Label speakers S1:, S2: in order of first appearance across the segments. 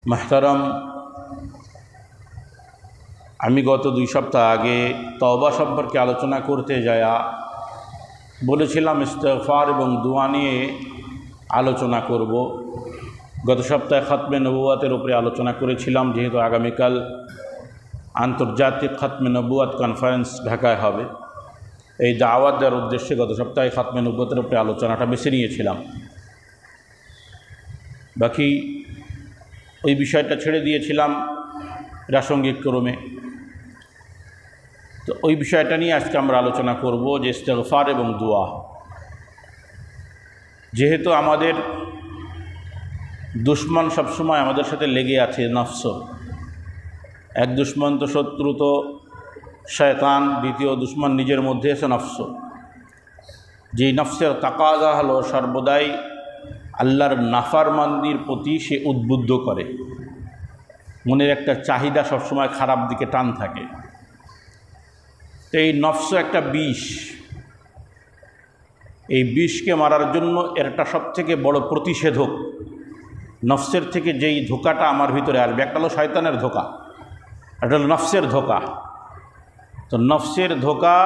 S1: محترم আমি গত 2 সপ্তাহ আগে তওবা সম্পর্কে আলোচনা করতে যায়া বলেছিলাম ইস্তিগফার এবং দোয়া নিয়ে আলোচনা করব। গত সপ্তাহে খতমে নবুয়াতের উপরে আলোচনা করেছিলাম, যেহেতু আগামীকাল আন্তর্জাতিক খতমে নবুয়াত কনফারেন্স ঢাকায় হবে। এই দাওয়াত দেওয়ার উদ্দেশ্যে গত সপ্তাহে খতমে নবুয়াতের উপরে আলোচনাটা বেছে নিয়েছিলাম। বাকি ওই বিষয়টা ছেড়ে দিয়েছিলাম প্রাসঙ্গিক ক্রমে। তো ওই বিষয়টা নিয়ে আজকে আমরা আলোচনা করব যে ইস্তিগফার এবং দোয়া। যেহেতু আমাদের দুশ্মন সবসময় আমাদের সাথে লেগে আছে, নফস। এক দুশ্মন তো শত্রু তো শয়তান, দ্বিতীয় দুশ্মন নিজের মধ্যে আছে নফস। যেই নফসের তাকাজা হলো সর্বদাই আল্লাহর নাফরমানির প্রতি সে উদ্বুদ্ধ করে। মনের একটা চাহিদা সবসময় খারাপ দিকে টান থাকে। তো এই নফস একটা বিষ। এই বিষকে মারার জন্য এর একটা সবথেকে বড় প্রতিষেধক, নফসের থেকে যেই ধোঁকাটা আমার ভিতরে আসবে, একটা হলো শয়তানের ধোঁকা, একটা হলো নফসের ধোঁকা। তো নফসের ধোঁকা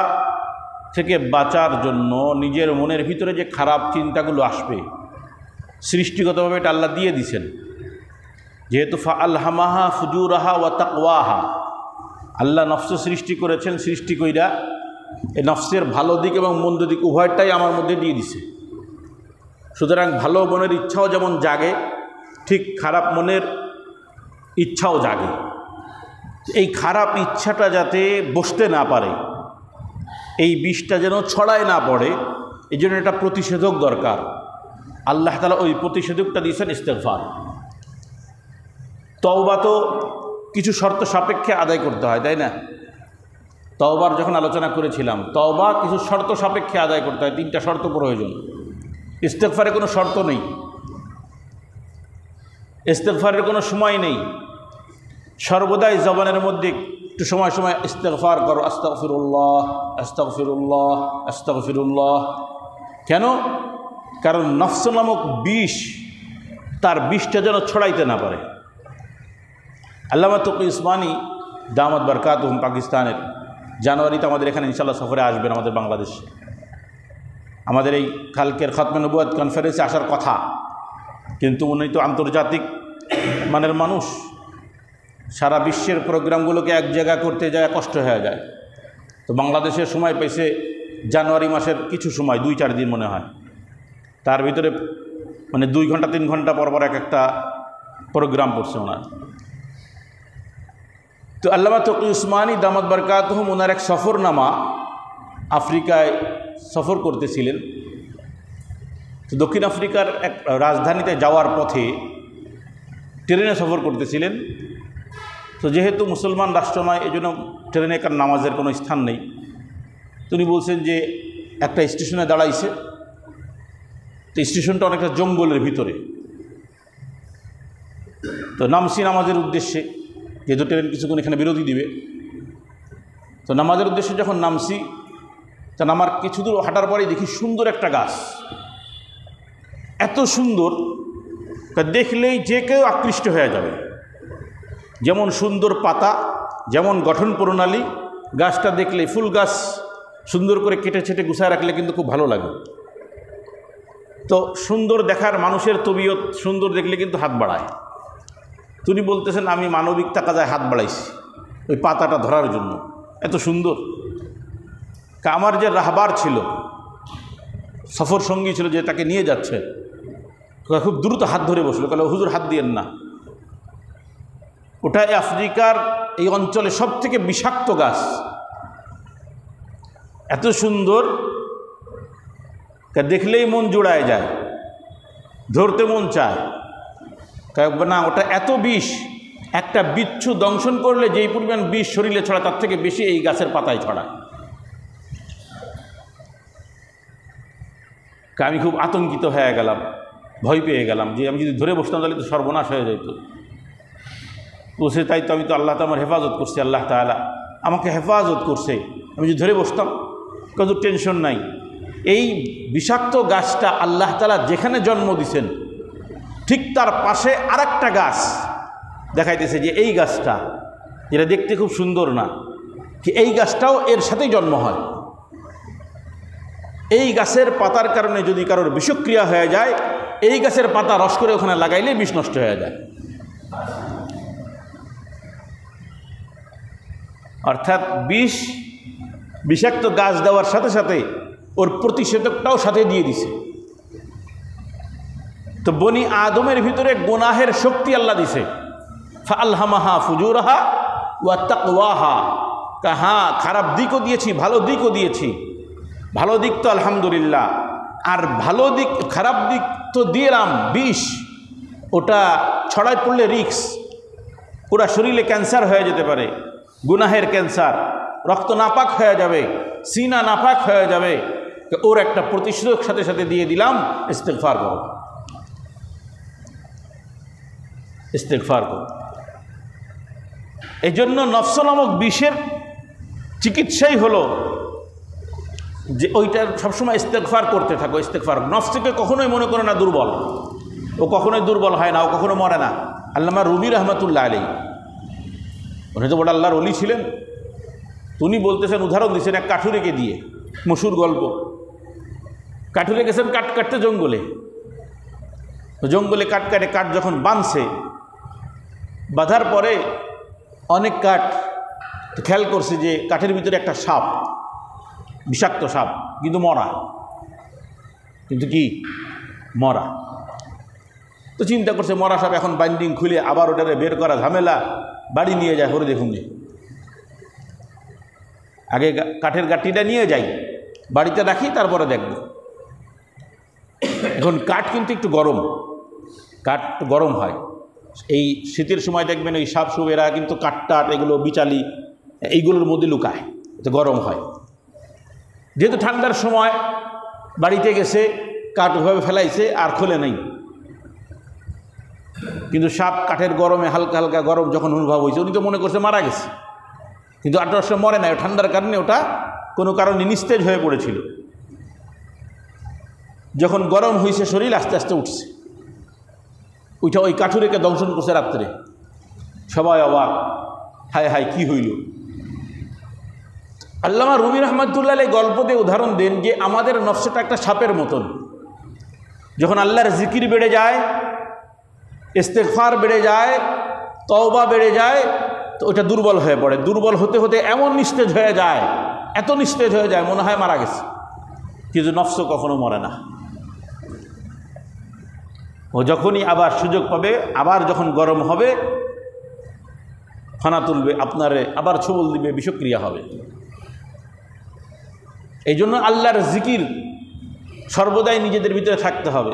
S1: থেকে বাঁচার জন্য নিজের মনের ভিতরে যে খারাপ চিন্তাগুলো আসবে, সৃষ্টিগতভাবে এটা আল্লাহ দিয়ে দিছেন। যেহেতু ফাআলহামাহা ফুজুরাহা ওয়া তাকওয়াহা, আল্লাহ নফস সৃষ্টি করেছেন, সৃষ্টি কইরা এই নফসের ভালো দিক এবং মন্দ দিক উভয়টাই আমার মধ্যে দিয়ে দিছে। সুতরাং ভালো মনের ইচ্ছাও যেমন জাগে, ঠিক খারাপ মনের ইচ্ছাও জাগে। এই খারাপ ইচ্ছাটা যাতে বসতে না পারে, এই বিষটা যেন ছড়ায় না পড়ে, এই জন্য একটা প্রতিষেধক দরকার। আল্লাহ তাআলা ওই প্রতিষেধকটা দিয়েছেন ইস্তিগফার। তওবা তো কিছু শর্ত সাপেক্ষে আদায় করতে হয়, তাই না? তওবার যখন আলোচনা করেছিলাম, তওবা কিছু শর্ত সাপেক্ষে আদায় করতে হয়, 3টা শর্ত প্রয়োজন। ইস্তিগফারে কোনো শর্ত নেই, ইস্তিগফারের কোনো সময় নেই। সর্বদাই জবানের মধ্যে একটু সময় সময় ইস্তিগফার করো, আস্তাগফিরুল্লাহ আস্তাগফিরুল্লাহ আস্তাগফিরুল্লাহ। কেন? কারণ নফস নামক বিষ, তার বিষটা যেন ছড়াইতে না পারে। আল্লামা তকি উসমানী দামাত বরকাতুহুম পাকিস্তানের, জানুয়ারিতে আমাদের এখানে ইনশাআল্লাহ সফরে আসবেন আমাদের বাংলাদেশে। আমাদের এই কালকের খতমে নবুয়াত কনফারেন্সে আসার কথা, কিন্তু উনি তো আন্তর্জাতিক মানের মানুষ, সারা বিশ্বের প্রোগ্রামগুলোকে এক জায়গা করতে যায় কষ্ট হয়ে যায়। তো বাংলাদেশের সময় পেয়েছে জানুয়ারি মাসের কিছু সময়, 2-4 দিন মনে হয়। তার ভিতরে 2 ঘন্টা 3 ঘন্টা পর পর একটা প্রোগ্রাম পড়ছে ওনার। তো আল্লামা তকি উসমানী দামাত বরকাতুহুম ওনার এক সফরনামা, আফ্রিকায় সফর করতেছিলেন। তো দক্ষিণ আফ্রিকার এক রাজধানীতে যাওয়ার পথে ট্রেনে সফর করতেছিলেন। তো যেহেতু মুসলমান রাষ্ট্র নয়, এই জন্য ট্রেনে কার নামাজের কোনো স্থান নেই। তিনি বলছেন যে একটা স্টেশনে দাঁড়াইছে। তো স্টেশনটা অনেকটা জঙ্গলের ভিতরে। তো নামছি নামাজের উদ্দেশ্যে, যেহেতু ট্রেন কিছুক্ষণ এখানে বিরতি দিবে। তো নামাজের উদ্দেশ্যে যখন নামছি, তা নামার কিছু দূর হাঁটার পরেই দেখি সুন্দর একটা গাছ। এত সুন্দর, তা দেখলেই যে কেউ আকৃষ্ট হয়ে যাবে। যেমন সুন্দর পাতা, যেমন গঠন প্রণালী, গাছটা দেখলেই, ফুল গাছ সুন্দর করে কেটে ছেটে গুছায় রাখলে কিন্তু খুব ভালো লাগে। তো সুন্দর দেখার মানুষের তবিয়ত, সুন্দর দেখলে কিন্তু হাত বাড়ায়। তিনি বলতেছেন আমি মানবিক তাকাজায় হাত বাড়াইছি ওই পাতাটা ধরার জন্য, এত সুন্দর। আমার যে রাহবার ছিল, সফর সঙ্গী ছিল, যে তাকে নিয়ে যাচ্ছে, খুব দ্রুত হাত ধরে বসলো, কারণ হুজুর হাত দিয়েন না। ওটা আফ্রিকার এই অঞ্চলে সব থেকে বিষাক্ত গাছ। এত সুন্দর, দেখলেই মন জোড়ায় যায়, ধরতে মন চায়। না, ওটা এত বিষ, একটা বিচ্ছু দংশন করলে যেই পরিমাণ বিষ শরীরে ছড়ায়, তার থেকে বেশি এই গাছের পাতায় ছড়ায়। আমি খুব আতঙ্কিত হয়ে গেলাম, ভয় পেয়ে গেলাম যে আমি যদি ধরে বসতাম তাহলে তো সর্বনাশ হয়ে যেত। বলছে তাই তো, আমি তো আল্লাহ তো আমার হেফাজত করছে, আল্লাহ তাআলা আমাকে হেফাজত করছে, আমি যদি ধরে বসতাম কত টেনশন নাই। এই বিষাক্ত গাছটা আল্লাহ তাআলা যেখানে জন্ম দিছেন, ঠিক তার পাশে আরেকটা গাছ, দেখাইতেছে যে এই গাছটা যেটা দেখতে খুব সুন্দর না, কি এই গাছটাও এর সাথেই জন্ম হয়। এই গাছের পাতার কারণে যদি কারোর বিষক্রিয়া হয়ে যায়, এই গাছের পাতা রস করে ওখানে লাগাইলে বিষ নষ্ট হয়ে যায়। অর্থাৎ বিষাক্ত গাছ দেওয়ার সাথে সাথে ওর প্রতিষেধকটাও সাথে দিয়ে দিছে। তো বনি আদমের ভিতরে গুনাহের শক্তি আল্লাহ দিছে, ফাআলহামাহা ফুজুরাহা ওয়া তাকওয়াহা। হ্যাঁ, খারাপ দিকও দিয়েছি, ভালো দিকও দিয়েছি। ভালো দিক তো আলহামদুলিল্লাহ, আর ভালো দিক খারাপ দিক তো দিলাম বিষ, ওটা ছড়ায় পড়লে রিক্স, পুরা শরীরে ক্যান্সার হয়ে যেতে পারে, গুনাহের ক্যান্সার, রক্ত নাপাক হয়ে যাবে, সিনা নাপাক হয়ে যাবে। ওর একটা প্রতিষেধক সাথে সাথে দিয়ে দিলাম, ইস্তেগফার করো, ইস্তেগফার করো। এই জন্য নফস নামক বিষের চিকিৎসাই হলো যে ওইটার সবসময় ইস্তেগফার করতে থাকো, ইস্তেগফার। নফসকে কখনোই মনে করো না দুর্বল, ও কখনোই দুর্বল হয় না, ও কখনো মরে না। আল্লামা রুমি রহমতুল্লাহ আলাইহি, উনি তো বড় আল্লাহর ওলি ছিলেন। উনি বলতেছেন, উদাহরণ দিচ্ছেন এক কাঠুরেকে দিয়ে, মশুর গল্প। কাঠুরে গেছেন কাঠ কাটতে জঙ্গলে, জঙ্গলে কাঠ কাটে, কাঠ যখন বাঁধছে, বাঁধার পরে অনেক কাঠ, খেয়াল করছে যে কাঠের ভিতরে একটা সাপ, বিষাক্ত সাপ, কিন্তু মরা, কিন্তু কি মরা। তো চিন্তা করছে মরা সাপ, এখন বাইন্ডিং খুলে আবার ওটারে বের করা ঝামেলা, বাড়ি নিয়ে যায়, হরে দেখুন আগে কাঠের গাঁটিটা নিয়ে যাই, বাড়িতে রাখি, তারপরে দেখব। এখন কাঠ কিন্তু একটু গরম, কাঠ গরম হয়। এই শীতের সময় দেখবেন ওই সাপ সুপ এরা কিন্তু কাঠ এগুলো বিচালি এইগুলোর মধ্যে লুকায়, তো গরম হয়। যেহেতু ঠান্ডার সময় বাড়িতে গেছে, কাঠ ওভাবে ফেলাইছে আর খোলে নাই, কিন্তু সাপ কাঠের গরমে হালকা হালকা গরম যখন অনুভব হয়েছে, উনি তো মনে করছে মারা গেছে, কিন্তু 18 সময় মরে নাই, ঠান্ডার কারণে ওটা কোনো কারণে নিস্তেজ হয়ে পড়েছিল। যখন গরম হয়েছে শরীর, আস্তে আস্তে উঠছে, ওইটা ওই কাঠুরেকে দংশন করছে রাত্রে। সবাই অবাক, হায় হায় কি হইল। আল্লামা রুমি রহমতুল্লাহ এই গল্প দিয়ে উদাহরণ দেন যে আমাদের নফসটা একটা সাপের মতন, যখন আল্লাহর জিকির বেড়ে যায়, ইস্তেগফার বেড়ে যায়, তওবা বেড়ে যায়, তো ওটা দুর্বল হয়ে পড়ে। দুর্বল হতে হতে এমন নিস্তেজ হয়ে যায়, এত নিস্তেজ হয়ে যায় মনে হয় মারা গেছে, কিন্তু নফস কখনো মরে না। ও যখনই আবার সুযোগ পাবে, আবার যখন গরম হবে, ফানা তুলবে, আপনারে আবার ছবল দিবে, বিষক্রিয়া হবে। এই জন্য আল্লাহর জিকির সর্বদাই নিজেদের ভিতরে থাকতে হবে।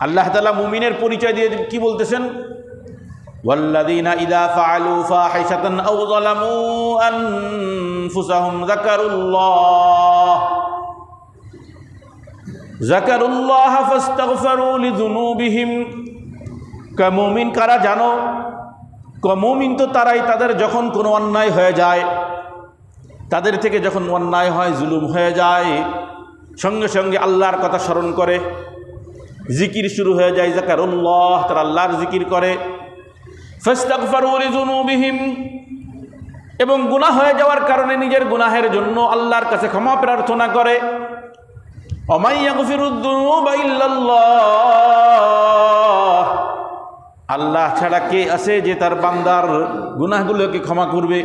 S1: আল্লাহ তাআলা মুমিনের পরিচয় দিয়ে কি বলতেছেন? ওয়াল্লাযীনা ইযা ফাআলু ফাহিশাতান আও যালামু আনফুসাহুম যাকারুল্লাহ ফাস্তাগফিরু লিযুনুবিহিম। মুমিন কারা জানো? মুমিন তো তারাই, তাদের যখন কোনো অন্যায় হয়ে যায়, তাদের থেকে যখন অন্যায় হয়, জুলুম হয়ে যায়, সঙ্গে সঙ্গে আল্লাহর কথা স্মরণ করে, জিকির শুরু হয়ে যায়, যাকারুল্লাহ, তারা আল্লাহর জিকির করে। ফাস্তাগফিরু লিযুনুবিহিম, এবং গুনাহ হয়ে যাওয়ার কারণে নিজের গুনাহের জন্য আল্লাহর কাছে ক্ষমা প্রার্থনা করে। ওয়া ইয়াগফিরুদ যুনুবা ইল্লাল্লাহ, আল্লাহ ছাড়া কে আছে যে তার বান্দার গুনাহগুলোকে ক্ষমা করবে?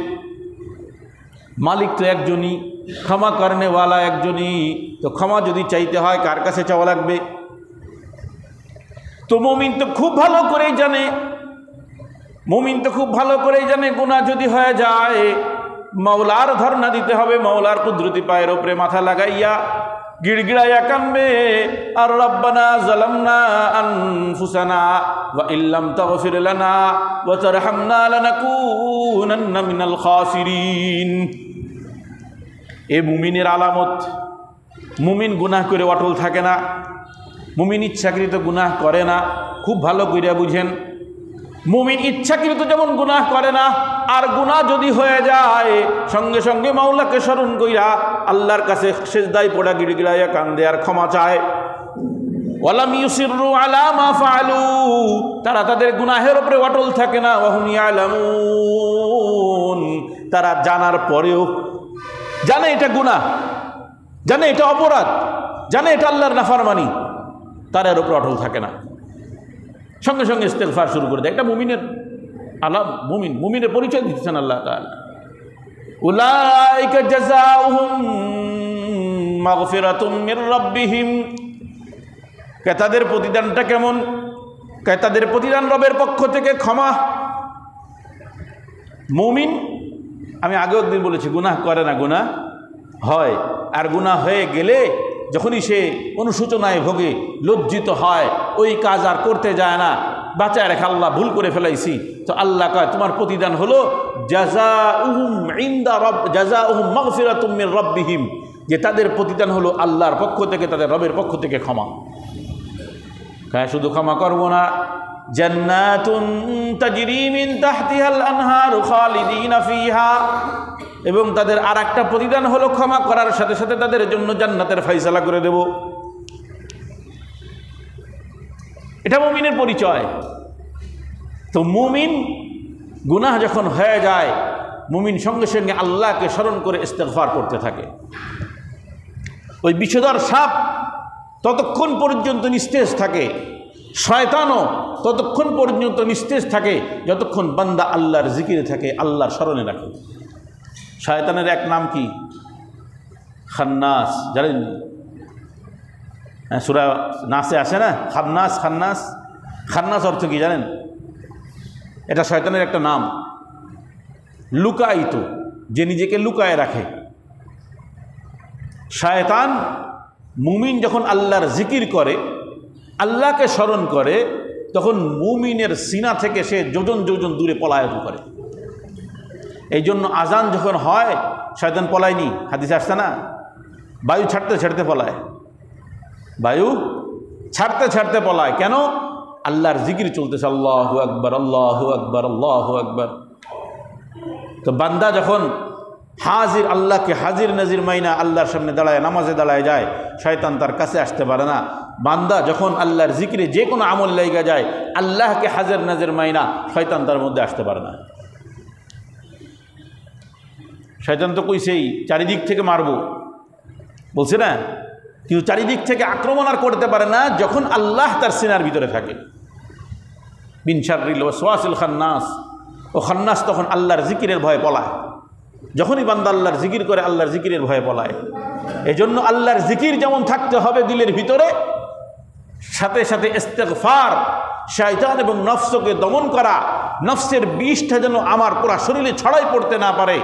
S1: মালিক তো একজনই, ক্ষমা করনেওয়ালা একজনই। তো ক্ষমা যদি চাইতে হয় কার কাছে চাওয়া লাগবে? তো মুমিন তো খুব ভালো করেই জানে, গুনাহ যদি হয়ে যায় মাওলার ধর্ণা দিতে হবে, মাওলার কুদরতি পায়ের উপরে মাথা লাগাইয়া গিড়গিড়াইয়া কানবে, আর রব্বানা যালামনা আনফুসানা ওয়া ইল্লাম তাগফির লানা ওয়া তারহামনা লানাকুনান্না মিনাল খাসিরিন। এ মুমিনের আলামত। মুমিন গুনাহ করে অটল থাকে না, মুমিন ইচ্ছাকৃত গুনাহ করে না। খুব ভালো কইরা বুঝেন, মুমিন ইচ্ছাকৃত যেমন গুনাহ করে না, আর গুনাহ যদি হয়ে যায় সঙ্গে সঙ্গে মাওলাকে স্মরণ কইরা আল্লাহর কাছে সিজদায় পড়া গিড়গিড়াইয়া কান্দে আর ক্ষমা চায়। ওয়ালাম ইউসিররু আলা মা ফাআলু, তারা তাদের গুনাহের উপরে অটল থাকে না। ওয়া হুম ইয়ালামুন, তারা জানার পরেও, জানে এটা গুনাহ, জানে এটা অপরাধ, জানে এটা আল্লাহর নাফরমানি, তার এর উপরে অটল থাকে না, সঙ্গে সঙ্গে ইস্তেগফার শুরু করে দেয়। এটা মুমিনের আলাম, মুমিনের পরিচয় দিচ্ছেন আল্লাহ তাআলা। উলাইকা জাযাউহুম মাগফিরাতুম মির রাব্বিহিম, তাদের প্রতিদানটা কেমন? তাদের প্রতিদান রবের পক্ষ থেকে ক্ষমা। মুমিন, আমি আগেও একদিন বলেছি, গুনাহ করে না, গুনাহ হয়। আর গুনাহ হয়ে গেলে যখনই সে অনুশোচনায় ভোগে, লজ্জিত হয়, ওই কাজ আর করতে যায় না, বাঁচায় রেখে আল্লাহ ভুল করে ফেলাইছি, তো আল্লাহ কয় তোমার প্রতিদান হলো জাযাউহুম ইনদা রাbb, জাযাউহুম মাগফিরাতুম মির রাব্বিহিম, যে তাদের প্রতিদান হলো আল্লাহর পক্ষ থেকে, তাদের রবের পক্ষ থেকে ক্ষমা। শুধু ক্ষমা করবো না, জান্নাতুন তাজরি মিন তাহতিহাল আনহারু খালিদিনা ফিহা, এবং তাদের আর একটা প্রতিদান হলো ক্ষমা করার সাথে সাথে তাদের জন্য জান্নাতের ফয়সালা করে দেব। এটা মুমিনের পরিচয়। তো মুমিন গুনাহ যখন হয়ে যায়, মুমিন সঙ্গে সঙ্গে আল্লাহকে স্মরণ করে ইস্তেগফার করতে থাকে। ওই বিষধর সাপ ততক্ষণ পর্যন্ত নিস্তেজ থাকে, শয়তানও ততক্ষণ পর্যন্ত নিস্তেজ থাকে যতক্ষণ বান্দা আল্লাহর জিকিরে থাকে, আল্লাহর স্মরণে রাখে। শয়তানের এক নাম কি? খান্নাস, জানেন? সূরা নাসে আসে না, খান্নাস। খান্নাস, খান্নাস অর্থ কি জানেন? এটা শয়তানের একটা নাম, লুকায়িত, যে নিজেকে লুকায় রাখে। শয়তান মুমিন যখন আল্লাহর জিকির করে, আল্লাহকে স্মরণ করে, তখন মুমিনের সিনা থেকে সে যোজন যোজন দূরে পলায়ন করে। এই জন্য আজান যখন হয়, শয়তান পলায়নি, হাদিসে আসছে না, বায়ু ছাড়তে ছাড়তে পলায়, বায়ু ছাড়তে ছাড়তে পলায়। কেন? আল্লাহর জিকির চলতেছে, আল্লাহু আকবার, আল্লাহু আকবার, আল্লাহু আকবার। তো বান্দা যখন হাজির, আল্লাহকে হাজির নাজির মাইনা আল্লাহর সামনে দাঁড়ায়, নামাজে দাঁড়ায় যায়, শয়তান তার কাছে আসতে পারে না। বান্দা যখন আল্লাহর জিকিরে যে কোনো আমল লাইগা যায়, আল্লাহকে হাজির নাজির মাইনা, শয়তান তার মধ্যে আসতে পারে না। শয়তান তো কইছেই চারিদিক থেকে মারব বলছে না, কিন্তু চারিদিক থেকে আক্রমণ আর করতে পারে না যখন আল্লাহ তার সিনার ভিতরে থাকে। মিন শাররিল ওয়াসওয়াসিল খান্নাস, ও খান্নাস তখন আল্লাহর জিকিরের ভয়ে পলায়। যখনই বান্দা আল্লাহর জিকির করে, আল্লাহর জিকিরের ভয়ে পলায়। এই জন্য আল্লাহর জিকির যেমন থাকতে হবে দিলের ভিতরে, সাথে সাথে ইস্তেগফার, শয়তান এবং নফসকে দমন করা, নফসের বিষটা যেন আমার পুরা শরীরে ছড়াই পড়তে না পারে,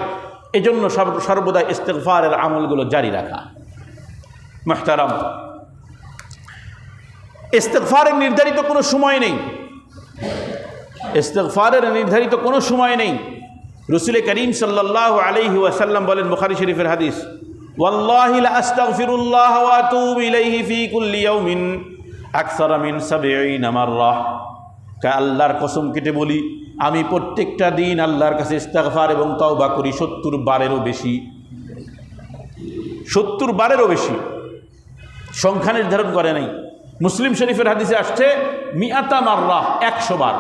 S1: এজন্য সর্বদা ইস্তেগফারের আমলগুলো জারি রাখা। মুহতারাম, ইস্তেগফারের নির্ধারিত কোনো সময় নেই, ইস্তেগফারের নির্ধারিত কোনো সময় নেই। রাসূল করিম সাল্লাল্লাহু আলাইহি ওয়াসাল্লাম বলেন, বুখারী শরীফের হাদিস, ওয়াল্লাহি লা আস্তাগফিরুল্লাহ ওয়া আতুবু ইলাইহি ফি কুল্লি ইয়াউমিন আকসারা মিন ৭০ মাররা। আল্লাহর কসম কেটে বলি, আমি প্রত্যেকটা দিন আল্লাহর কাছে ইস্তেগফার এবং তওবা করি ৭০ বারেরও বেশি। ৭০ বারেরও বেশি, সংখ্যা নির্ধারণ করে নাই। মুসলিম শরীফের হাদিসে আসছে মিআতা মাররা, ১০০ বার।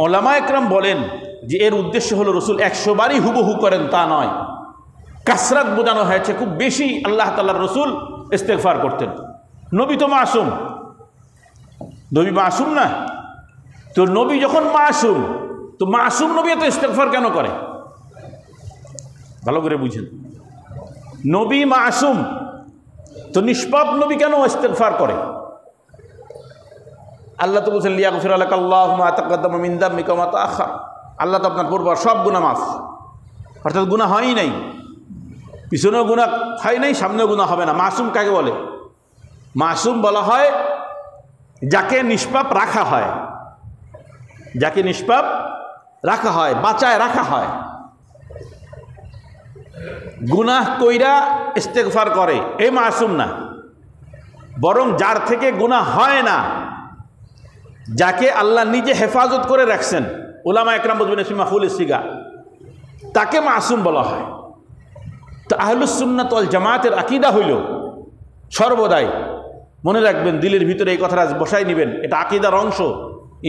S1: ওলামা একরাম বলেন যে এর উদ্দেশ্য হলো রাসূল ১০০ বারই হুবহু করেন তা নয়, কাসরাত বোঝানো হয়েছে, খুব বেশি আল্লাহ তাআলার রাসূল ইস্তেগফার করতেন। নবী তো মাসুম, নবী মাসুম না? তো নবী যখন মাসুম, তো মাসুম নবী এত ইস্তেগফার কেন করে? ভালো করে বুঝেন, নবী মাসুম, তো নিষ্পাপ নবী কেন ইস্তেগফার করে? আল্লাহ তো বলছেন লিয়াগফির লাকা আল্লাহু মা তাকাদ্দামা মিন যামবিকা ওয়া মা তাআখার। আল্লাহ তো আপনার পূর্বর সব গুনাহ মাফ, অর্থাৎ গুনাহ হয়ই নাই, পিছনেও গুনাহ হয় নাই, সামনেও গুনাহ হবে না। মাসুম কাকে বলে? মাসুম বলা হয় যাকে নিষ্পাপ রাখা হয়, যাকে নিষ্পাপ রাখা হয়, বাঁচায় রাখা হয়। গুনাহ কইরা ইস্তেগফার করে এই মাসুম না, বরং যার থেকে গুনাহ হয় না, যাকে আল্লাহ নিজে হেফাজত করে রাখছেন, উলামা একরাম বলবেন মাফুল সিগা, তাকে মাসুম বলা হয়। তো আহলুস সুন্নাত ওয়াল জামাতের আকীদা হইল সর্বদাই মনে রাখবেন, দিলের ভিতরে এই কথাটা বসাই নেবেন, এটা আকীদার অংশ,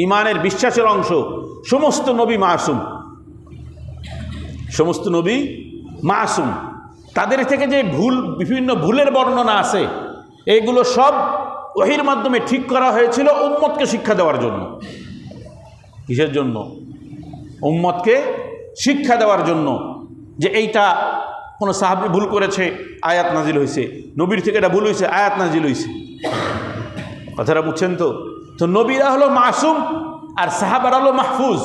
S1: ঈমানের বিশ্বাসের অংশ। সমস্ত নবী মাসুম, সমস্ত নবী মাসুম। তাদের থেকে যে বিভিন্ন ভুলের বর্ণনা আছে, এইগুলো সব ওহীর মাধ্যমে ঠিক করা হয়েছিল উম্মতকে শিক্ষা দেওয়ার জন্য। কিসের জন্য? উম্মতকে শিক্ষা দেওয়ার জন্য, যে এইটা কোনো সাহাবী ভুল করেছে, আয়াত নাজিল হয়েছে, নবীর থেকে এটা ভুল হয়েছে, আয়াত নাজিল হয়েছে। কথাটা বুঝছেন তো? তো নবীরা হলো মাসুম আর সাহাবারা হলো মাহফুজ।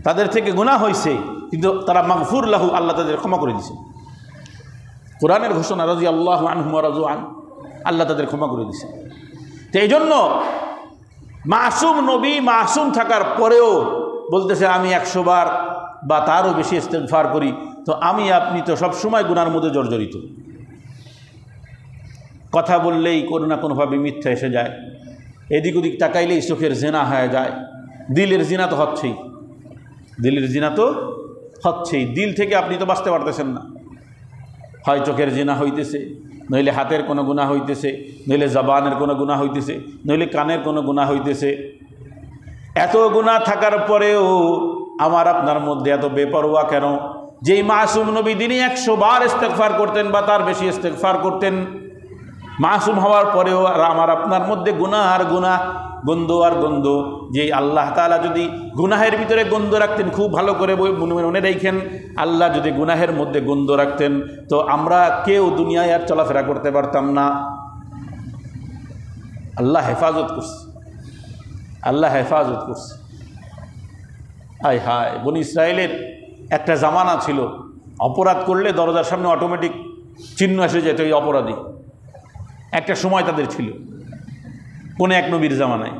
S1: তাদের থেকে গুনাহ হয়েছে কিন্তু তারা মাগফুর লাহু, আল্লাহ তাদের ক্ষমা করে দিয়েছে। কোরআনের ঘোষণা, রাদিয়াল্লাহু আনহুম ওয়া রাদু আন, আল্লাহ তাদের ক্ষমা করে দিয়েছে। তো এই জন্য মাসুম নবী মাসুম থাকার পরেও বলতেছে আমি 100 বার বা তারও বেশি ইস্তেগফার করি। তো আমি আপনি তো সবসময় গুনার মধ্যে জর্জরিত। কথা বললেই কোনো না কোনোভাবে মিথ্যা এসে যায়, এদিক ওদিক তাকাইলেই চোখের জিনা হয়ে যায়, দিলের জিনা তো হচ্ছেই, দিলের জিনা তো হচ্ছেই। দিল থেকে আপনি তো বাঁচতে পারতেছেন না। হয় চোখের জিনা হইতেছে, নইলে হাতের কোনো গুনাহ হইতেছে, নইলে জবানের কোনো গুনাহ হইতেছে, নইলে কানের কোনো গুনাহ হইতেছে। এত গুনাহ থাকার পরেও আমার আপনার মধ্যে এত বেপরোয়া কেন? যেই মাসুম নবী দিনে 100 বার ইস্তেগফার করতেন বা তার বেশি ইস্তেগফার করতেন, মাসুম হওয়ার পরেও আর আমার আপনার মধ্যে গুনাহ আর গুনাহ, গন্ধ আর গন্ধ। যেই আল্লাহ তাআলা যদি গুনাহের ভিতরে গন্ধ রাখতেন, খুব ভালো করে মনে রাখেন, আল্লাহ যদি গুনাহের মধ্যে গন্ধ রাখতেন তো আমরা কেউ দুনিয়ায় আর চলাফেরা করতে পারতাম না। আল্লাহ হেফাজত করছে, আল্লাহ হেফাজত করছে। আয় হায়, বনি ইসরায়েলের একটা জামানা ছিল, অপরাধ করলে দরজার সামনে অটোমেটিক চিহ্ন এসে যেত এই অপরাধী। একটা সময় তাদের ছিল, কোন এক নবীর জামানায়,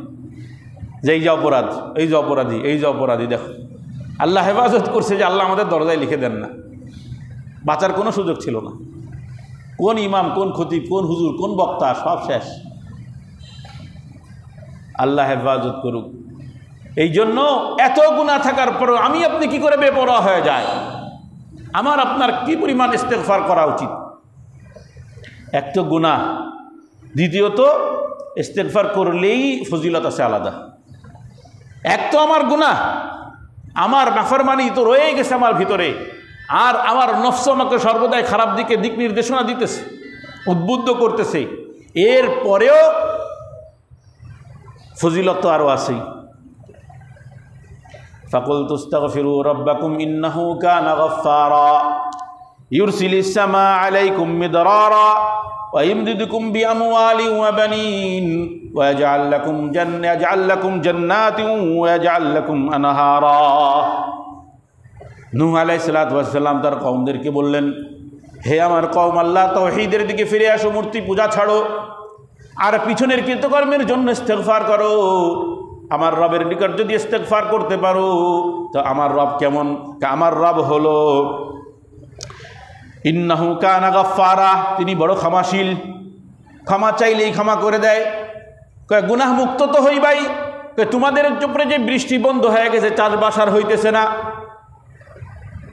S1: যে এই যে অপরাধ, এই যে অপরাধী, এই যে অপরাধী। দেখো আল্লাহ হেফাজত করছে যে আল্লাহ আমাদের দরজায় লিখে দেন না, বাঁচার কোনো সুযোগ ছিল না। কোন ইমাম, কোন খতিব, কোন হুজুর, কোন বক্তা, সব শেষ। আল্লাহ হেফাজত করুক। এই জন্য এত গুনাহ থাকার পরও আমি আপনি কি করে বেপরোয়া হয়ে যায়? আমার আপনার কি পরিমাণ ইস্তেগফার করা উচিত? এক তো গুনাহ, দ্বিতীয়ত ইস্তেগফার করলেই ফজিলত আছে আলাদা। এক তো আমার গুনাহ, আমার নাফরমানি তো রয়ে গেছে আমার ভিতরে, আর আমার নফস আমাকে সর্বদাই খারাপ দিকে দিক নির্দেশনা দিতেছে, উদ্বুদ্ধ করতেছে। এর পরেও ফজিলত তো আরও আছেই। ফাকুলতু আস্তাগফিরু রাব্বাকুম ইন্নাহু কানা গাফফারা ইউরসিলিস সামাআ আলাইকুম মিদরারা ওয়া ইমদিদুকুম বিআমওয়ালিন ওয়া বানিন ওয়া ইয়াজআল লাকুম জান্নাতিন ওয়া ইয়াজআল লাকুম আনহারা। নূহ আলাইহিস সালাতু ওয়াস সালাম তার কওমদেরকে বললেন, হে আমার কওম, আল্লাহ তাওহীদের দিকে ফিরে আসো, মূর্তি পূজা ছাড়ো, আর পিছনের কৃতকর্মের জন্য ইস্তেগফার করো। আমার রবের নিকট যদি ইস্তেগফার করতে পারো তো আমার রব কেমন? আমার রব হলো ইন্নাহু কানা গাফফারা, তিনি বড় ক্ষমাশীল, ক্ষমা চাইলেই ক্ষমা করে দেয়। গুনাহ মুক্ত তো হইবাই। তোমাদের উপরে যে বৃষ্টি বন্ধ হয়ে গেছে, চাষবাস আর হইতেছে না,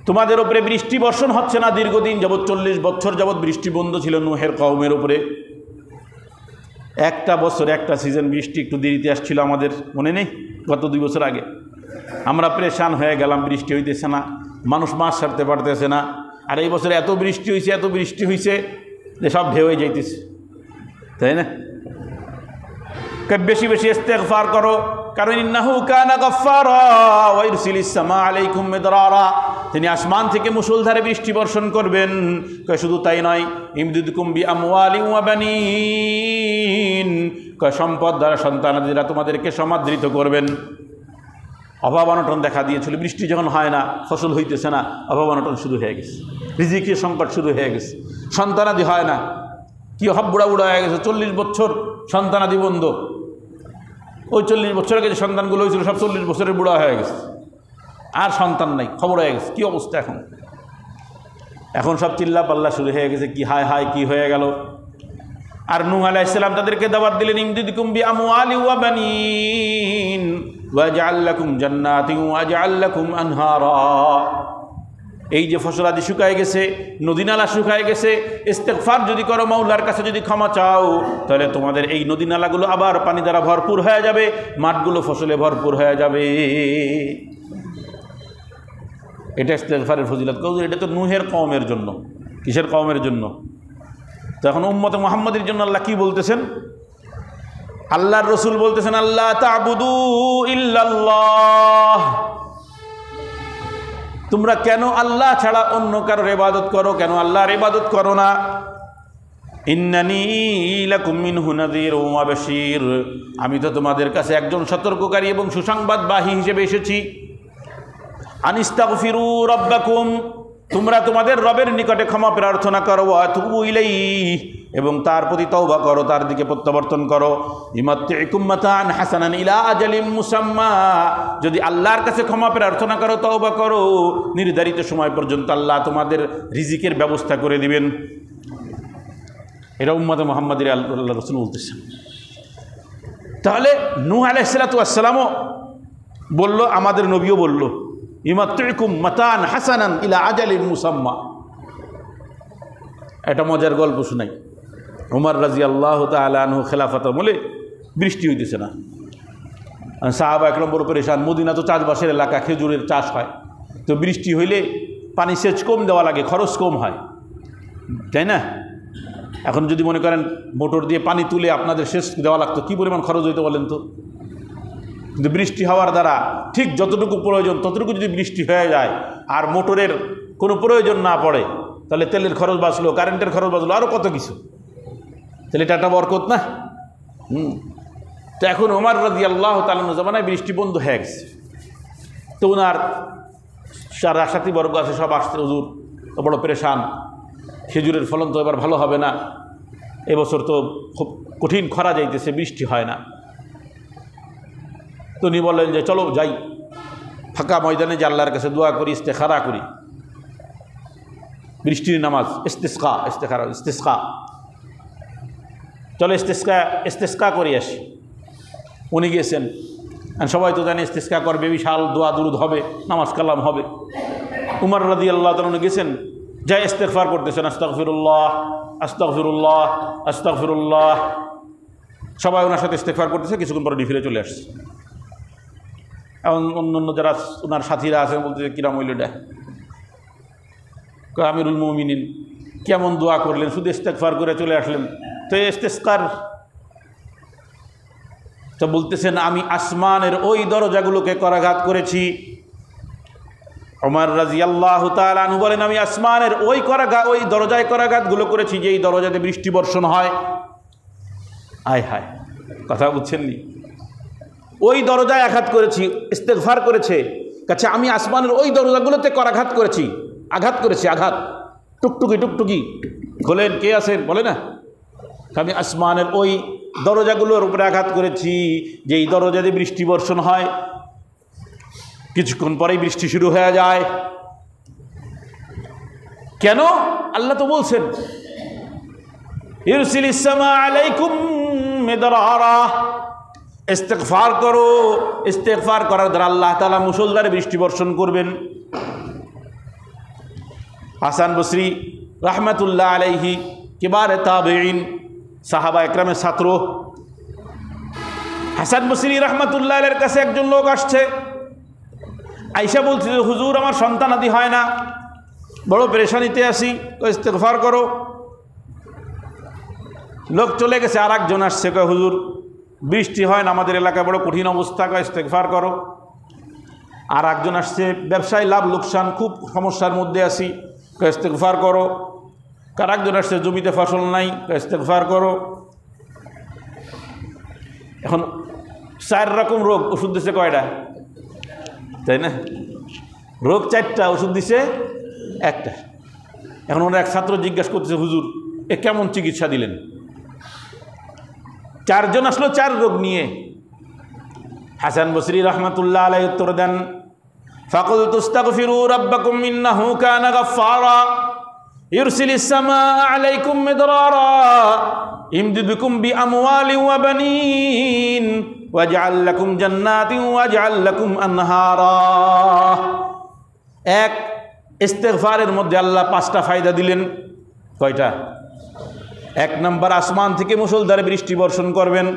S1: তোমাদের উপরে বৃষ্টি বর্ষণ হচ্ছে না দীর্ঘদিন যাবৎ, 40 বছর যাবৎ বৃষ্টি বন্ধ ছিল নূহের কওমের উপরে। একটা বছর একটা সিজন বৃষ্টি একটু দেরিতে আসছিল, আমাদের মনে নেই? গত 2 বছর আগে আমরা প্রেশান হয়ে গেলাম, বৃষ্টি হইতেছে না, মানুষ মাছ ছাড়তে পারতেছে না। আর এই বছর এত বৃষ্টি হয়েছে, এত বৃষ্টি হয়েছে যে সব ঢেউ হয়ে যাইতেছে, তাই না? বেশি বেশি ইস্তেগফার করো, কারণ ইন্নাহু কানা গাফফারা ওয়া ইরসিলিস সামা আলাইকুম মিদরারা, তিনি আসমান থেকে মুষলধারে বৃষ্টি বর্ষণ করবেন। শুধু তাই নয়, ইমদিদুকুম বিআমওয়ালিন ওয়া বানিন, সম্পদ দ্বারা সন্তানাদি দ্বারা তোমাদেরকে সমাদৃত করবেন। অভাব অনটন দেখা দিয়েছিল, বৃষ্টি যখন হয় না, ফসল হইতেছে না, অভাব অনটন শুরু হয়ে গেছে, রিজিকের সংকট শুরু হয়ে গেছে, সন্তানাদি হয় না, কি অভাব বুড়া বুড়া হয়ে গেছে, 40 বছর সন্তানাদি বন্ধ। ওই 40 বছর আগে যে সন্তানগুলো হয়েছিল সব 40 বছরের বুড়া হয়ে গেছে, আর সন্তান নাই, খবর হয়ে গেছে। কী অবস্থা এখন সব চিল্লা পাল্লা শুরু হয়ে গেছে, কি হায় হায় কি হয়ে গেল। আর নূহ আলাইহিস সালাম তাদেরকে দাওয়াত দিলেন, ইমদিদুকুম বিআমওয়ালিন ওয়া বানিন ওয়া ইয়াজআল লাকুম জান্নাতিন ওয়া ইয়াজআল লাকুম আনহারা, এই যে ফসল আদি শুকায় গেছে, নদী নালা শুকায় গেছে, ইস্তেগফার যদি করো, মাওলার কাছে যদি ক্ষমা চাও, তাহলে তোমাদের এই নদী নালাগুলো আবার পানি দ্বারা ভরপুর হয়ে যাবে, মাঠগুলো ফসলে ভরপুর হয়ে যাবে। এটা ইস্তেগফারের ফজিলত। এটা তো নূহের কওমের জন্য। কিসের কওমের জন্য? তো এখন উম্মতে মুহাম্মাদের জন্য আল্লাহ কি বলতেছেন? আল্লাহর রসুল বলতেছেন, আল্লাহ তা'বুদু ইল্লাল্লাহ, তোমরা কেন আল্লাহ ছাড়া অন্য কারোর ইবাদত করো, কেন আল্লাহর ইবাদত করো না? ইন্নানী লাকুম মিনহু নাযীরুন ওয়া বাশীর, আমি তো তোমাদের কাছে একজন সতর্ককারী এবং সুসংবাদবাহী হিসেবে এসেছি। আনিস্তাগফিরু রাব্বাকুম, তোমরা তোমাদের রবের নিকটে ক্ষমা প্রার্থনা করো, ওয়া তুবু ইলাইহি, এবং তার প্রতি তওবা করো, তার দিকে প্রত্যাবর্তন করো। ইমাত্তিউকুম মাতান হাসানান ইলা আজালিম মুসাম্মা, যদি আল্লাহর কাছে ক্ষমা প্রার্থনা করো, তওবা করো, নির্ধারিত সময় পর্যন্ত আল্লাহ তোমাদের রিজিকের ব্যবস্থা করে দিবেন। এটা উম্মতে মুহাম্মাদের আল্লাহ রাসূল বলতেছেন। তাহলে নূহ আলাইহিস সালাতু ওয়াস সালামও বলল, আমাদের নবীও বলল, ইমাত্তিউকুম মাতান হাসানান ইলা আজালিন মুসাম্মা। এটা মজার গল্প শোনাই। উমর রাদিয়াল্লাহু তাআলা আনহু খেলাফত আমলে বৃষ্টি হইতেছে না, সাহাবা একরকম বড় পেরেশান। মদিনা তো চাষবাসের এলাকা, খেজুরের চাষ হয়, তো বৃষ্টি হইলে পানি সেচ কম দেওয়া লাগে, খরচ কম হয়, তাই না? এখন যদি মনে করেন মোটর দিয়ে পানি তুলে আপনাদের সেচ দেওয়া লাগতো, কী পরিমাণ খরচ হইতো বলেন তো? কিন্তু বৃষ্টি হওয়ার দ্বারা ঠিক যতটুকু প্রয়োজন ততটুকু যদি বৃষ্টি হয়ে যায় আর মোটরের কোনো প্রয়োজন না পড়ে, তাহলে তেলের খরচ বাঁচলো, কারেন্টের খরচ বাঁচলো, আরও কত কিছু। তাহলে এটা একটা বরকত না? তো এখন ওমর রাদিয়াল্লাহু তাআলা জামানায় বৃষ্টি বন্ধ হয়ে গেছে, তো ওনার সাথী বর্গ আছে, সব আসছে, হুজুর বড় পেরেশান, খেজুরের ফলন তো এবার ভালো হবে না, এবছর তো খুব কঠিন খরা যাইতেছে, বৃষ্টি হয় না। তো উনি বললেন যে চলো যাই ফাঁকা ময়দানে, যে আল্লাহর কাছে দোয়া করি, ইস্তেখারা করি, বৃষ্টির নামাজ, ইস্তেসকা, চলো ইস্তেসকা করে আসি। উনি গিয়েছেন, সবাই তো জানে ইস্তেসকা করবে, বিশাল দোয়া দুরুদ হবে, নামাজ কালাম হবে। উমর রাদিয়াল্লাহু তাআলা উনি গেছেন, যা ইস্তেগফার করতেছেন, আস্তাগফিরুল্লাহ আস্তাগফিরুল্লাহ আস্তাগফিরুল্লাহ, সবাই ওনার সাথে ইস্তেগফার করতেছে। কিছুক্ষণ পরে ফিরে চলে আসছে। এবং অন্য যারা ওনার সাথীরা আছেন বলতেছে, কিরাম হইল এটা? আমিরুল মুমিনিন কেমন দোয়া করলেন, শুধু ইস্তেগফার করে চলে আসলেন, তো ইস্তেসকার। তো বলতেছেন, আমি আসমানের ওই দরজাগুলোকে করাঘাত করেছি। ওমর রাদিয়াল্লাহু তাআলা আনহু বলেন, আমি আসমানের ওই দরজায় করাঘাতগুলো করেছি যেই দরজাতে বৃষ্টি বর্ষণ হয়। আয় হায়, কথা বুঝছেননি? ওই দরজায় আঘাত করেছি, ইস্তেগফার করেছে, কাছে আমি আসমানের ওই দরজাগুলোতে করাঘাত করেছি, আঘাত করেছি, আঘাত, টুকটুকি খোলেন, কে আছেন বলে না, আমি আসমানের ওই দরজাগুলোর উপরে আঘাত করেছি যেই দরজাতে বৃষ্টি বর্ষণ হয়, কিছুক্ষণ পরেই বৃষ্টি শুরু হয়ে যায়। কেন? আল্লাহ তো বলছেন, ইরসিলিস সামা আলাইকুম মিদরারা, ইস্তেগফার করো, ইস্তেগফার করার দ্বারা আল্লাহ তাআলা মুষলধারে বৃষ্টি বর্ষণ করবেন। হাসান বসরি রাহমাতুল্লাহ আলাইহি কিবারে তাবেঈন, সাহাবা একরামের ছাত্র, হাসান বসরি রাহমাতুল্লাহ আলাইহির কাছে একজন লোক আসছে, আয়েশা বলছে, হুজুর আমার সন্তান আদি হয় না, বড় পেরেশানিতে আছি, ইস্তেগফার করো। লোক চলে গেছে, আর একজন আসছে, কয় হুজুর বৃষ্টি হয় না, আমাদের এলাকায় বড় কঠিন অবস্থা, কয় ইস্তেগফার করো। আর একজন আসছে, ব্যবসায় লাভ লোকসান, খুব সমস্যার মধ্যে আছি, কয় ইস্তেগফার করো। আর একজন আসছে, জমিতে ফসল নাই, কয় ইস্তেগফার করো। এখন 4 রকম রোগ, ওষুধ দিছে কয়টা? তাই না? রোগ 4টা, ওষুধ দিছে 1টা। এখন ওনার এক ছাত্র জিজ্ঞাসা করতেছে, হুজুর এ কেমন চিকিৎসা দিলেন? 4 জন আসলো 4 রোগ নিয়ে। হাসান বসরি রাহমাতুল্লাহ আলাইহি উত্তর দেন, ফাকুলতু ইস্তাগফিরু রাব্বাকুম ইন্নাহু কানা গাফফারা ইরসিলিস সামাআ আলাইকুম মিদরারা ইমদিদুকুম বিআমওয়ালিন ওয়া বানিন ওয়াজআল লাকুম জান্নাতিন ওয়াজআল লাকুম আনহারা। 1 ইস্তেগফারের মধ্যে আল্লাহ 5টা ফায়দা দিলেন। কয়টা? 1 নম্বর, আসমান থেকে মুষলধারে বৃষ্টি বর্ষণ করবেন,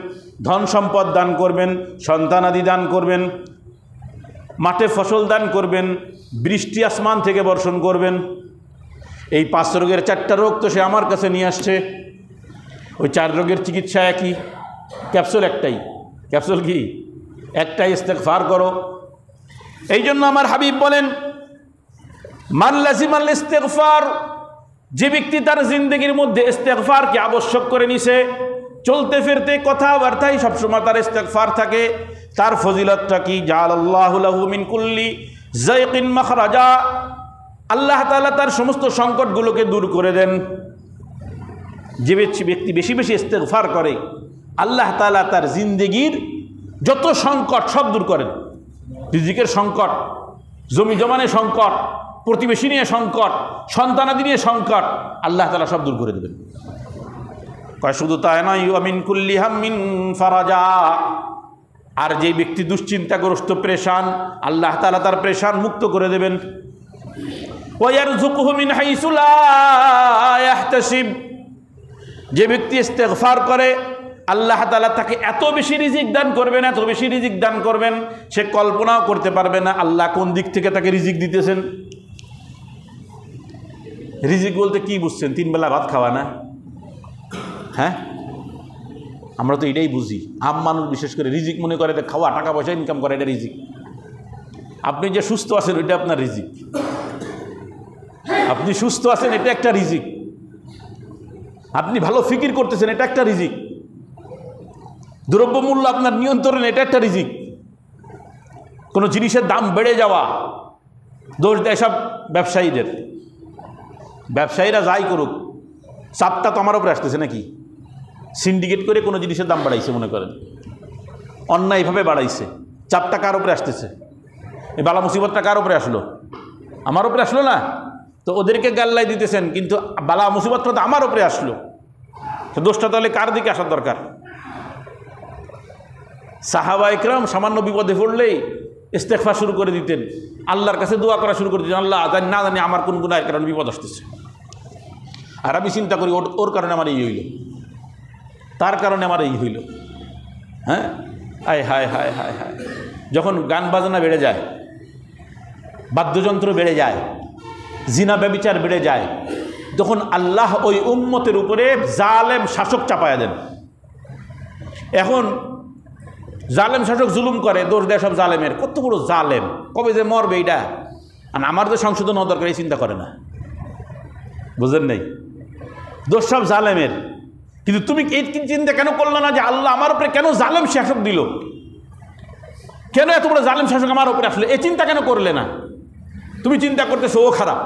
S1: ধন সম্পদ দান করবেন, সন্তানাদি দান করবেন, মাঠে ফসল দান করবেন, বৃষ্টি আসমান থেকে বর্ষণ করবেন। এই 5 রোগের 4টা রোগ তো সে আমার কাছে নিয়ে আসছে। ওই 4 রোগের চিকিৎসা একই, ক্যাপসুল একটাই। ক্যাপসুল কি? একটাই, ইস্তেগফার করো। এই জন্য আমার হাবিব বলেন, মান লাজিমাল ইস্তেগফার, যে ব্যক্তি তার জিন্দগির মধ্যে ইস্তেগফারকে আবশ্যক করে নিছে, চলতে ফিরতে কথাবার্তায় সবসময় তার ইস্তেগফার থাকে, তার ফজিলতটা কি? জাআলাল্লাহু লাহু মিন কুল্লি যায়কিন মাখরাজা, আল্লাহ তাআলা তার সমস্ত সংকটগুলোকে দূর করে দেন। যে ব্যক্তি বেশি বেশি ইস্তেগফার করে, আল্লাহ তাআলা তার জিন্দগির যত সংকট সব দূর করেন। রিজিকের সংকট, জমি জমানের সংকট, প্রতিবেশী নিয়ে সংকট, সন্তানাদি নিয়ে সংকট, আল্লাহ তাআলা সব দূর করে দেবেন। কয় শুধু তাই নয়, মিন কুল্লি হাম্মিন ফারাজা, আর যে ব্যক্তি দুশ্চিন্তাগ্রস্ত, পেরেশান, আল্লাহ তাআলা তার পেরেশান মুক্ত করে দেবেন। ওয়ারযুকুহু মিন হাইসু লা ইয়াহতাসিব, যে ব্যক্তি ইস্তেগফার করে, আল্লাহ তাআলা তাকে এত বেশি রিজিক দান করবেন, এত বেশি রিজিক দান করবেন, সে কল্পনাও করতে পারবে না আল্লাহ কোন দিক থেকে তাকে রিজিক দিতেছেন। রিজিক বলতে কি বুঝছেন? 3 বেলা ভাত খাওয়া না? হ্যাঁ, আমরা তো এটাই বুঝি। আম মানুষ বিশেষ করে রিজিক মনে করে এটা খাওয়া, টাকা পয়সা ইনকাম করে, এটা রিজিক। আপনি যে সুস্থ আছেন ওইটা আপনার রিজিক। আপনি সুস্থ আছেন এটা একটা রিজিক। আপনি ভালো ফিকির করতেছেন এটা একটা রিজিক। দ্রব্যমূল্য আপনার নিয়ন্ত্রণে, এটা একটা রিজিক। কোনো জিনিসের দাম বেড়ে যাওয়া, দোষ দেয় সব ব্যবসায়ীদের। ব্যবসায়ীরা যাই করুক, চাপটা তো আমার উপরে আসতেছে নাকি? সিন্ডিকেট করে কোনো জিনিসের দাম বাড়াইছে, মনে করেন অন্যায়ভাবে বাড়াইছে, চাপটা কার উপরে আসতেছে? এই বালা মুসিবতটা কার উপরে আসলো? আমার উপরে আসলো না? তো ওদেরকে গাল্লাই দিতেছেন, কিন্তু বালা মুসিবতটা তো আমার উপরে আসলো। তো দোষটা তাহলে কার দিকে আসার দরকার? সাহাবা ইকরাম সামান্য বিপদে পড়লেই ইস্তেগফার শুরু করে দিতেন, আল্লাহর কাছে দোয়া করা শুরু করে দিতেন, আল্লাহ না জানি আমার কোন গুনাহের কারণে বিপদ আসতেছে, আর আমি চিন্তা করি ওর কারণে আমার এই হইল, তার কারণে আমার এই হইল। হ্যাঁ, হায় হায় হায় হায় হায়। যখন গান বাজনা বেড়ে যায়, বাদ্যযন্ত্র বেড়ে যায়, জিনা ব্যভিচার বেড়ে যায়, তখন আল্লাহ ওই উম্মতের উপরে জালেম শাসক চাপায়া দেন। এখন জালেম শাসক জুলুম করে, দোষ দেয় সব জালেমের। কত বড় জালেম, কবে যে মরবে এইটা, আর আমার যে সংশোধন হওয়া দরকার এই চিন্তা করে না। বুঝলেন নাই? দোষ সব জালেমের। কিন্তু তুমি এই চিন্তা কেন করলে না যে আল্লাহ আমার উপরে কেন জালেম শাসক দিল, কেন এত বড় জালেম শাসক আমার উপরে আসলে, এই চিন্তা কেন করলে না? তুমি চিন্তা করতেছো ও খারাপ,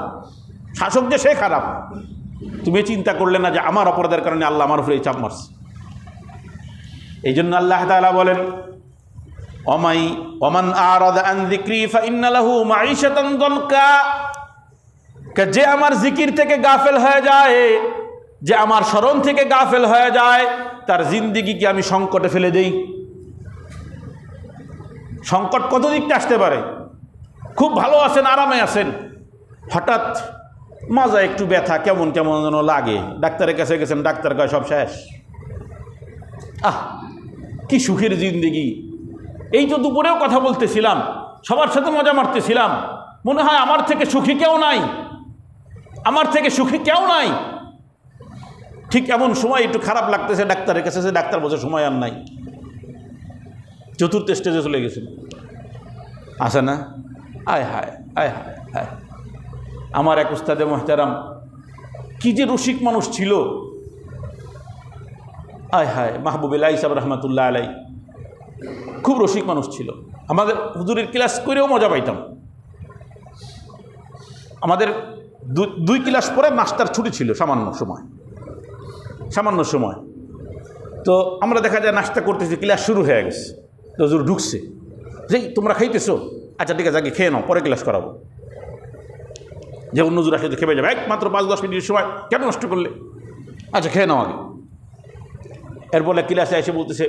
S1: শাসক যে সে খারাপ, তুমি চিন্তা করলে না যে আমার অপরাধের কারণে আল্লাহ আমার উপরে এই চাপ মারছে। এই জন্য আল্লাহ তাআলা বলেন, ওমান আরাদা আন যিকরি ফাইন্না লাহু মাঈশাতান যানকা, যে আমার জিকির থেকে গাফেল হয়ে যায়, যে আমার স্মরণ থেকে গাফেল হয়ে যায়, তার জিন্দেগিকে আমি সংকটে ফেলে দেই। সংকট কত দিকটা আসতে পারে? খুব ভালো আছেন, আরামে আছেন, হঠাৎ মাজা একটু ব্যথা, কেমন কেমন যেন লাগে, ডাক্তারের কাছে গেছেন, ডাক্তার কয় সব শেষ। কি সুখের জিন্দেগি! এই তো দুপুরেও কথা বলতেছিলাম, সবার সাথে মজা মারতেছিলাম, মনে হয় আমার থেকে সুখী কেউ নাই, আমার থেকে সুখী কেউ নাই। ঠিক এমন সময় একটু খারাপ লাগতেছে, ডাক্তারের কাছে, ডাক্তার বলছে সময় আর নাই, চতুর্থ স্টেজে চলে গেছিল। আসে না? আয় হায় আয় হায় হায়। আমার এক উস্তাদে মোহতারাম কি যে রসিক মানুষ ছিল, আয় হায়, মাহবুবুল্লাহ সাহেব রহমতুল্লাহ আলাই, খুব রসিক মানুষ ছিল। আমাদের হুজুরের ক্লাস করেও মজা পাইতাম। আমাদের দুই ক্লাস পরে নাস্তার ছুটি ছিল, সামান্য সময়। তো আমরা দেখা যায় নাস্তা করতেছি, ক্লাস শুরু হয়ে গেছে, তো হুজুর ঢুকছে, যে তোমরা খাইতেছো, আচ্ছা ঠিক আছে আগে খেয়ে নাও, পরে ক্লাস করাবো। যে অন্য হুজুর আসলে খেয়ে যাবে, মাত্র 5-10 মিনিটের সময় কেন নষ্ট করলে, আচ্ছা খেয়ে নাও আগে। এরপরে ক্লাসে এসে বলতেছে,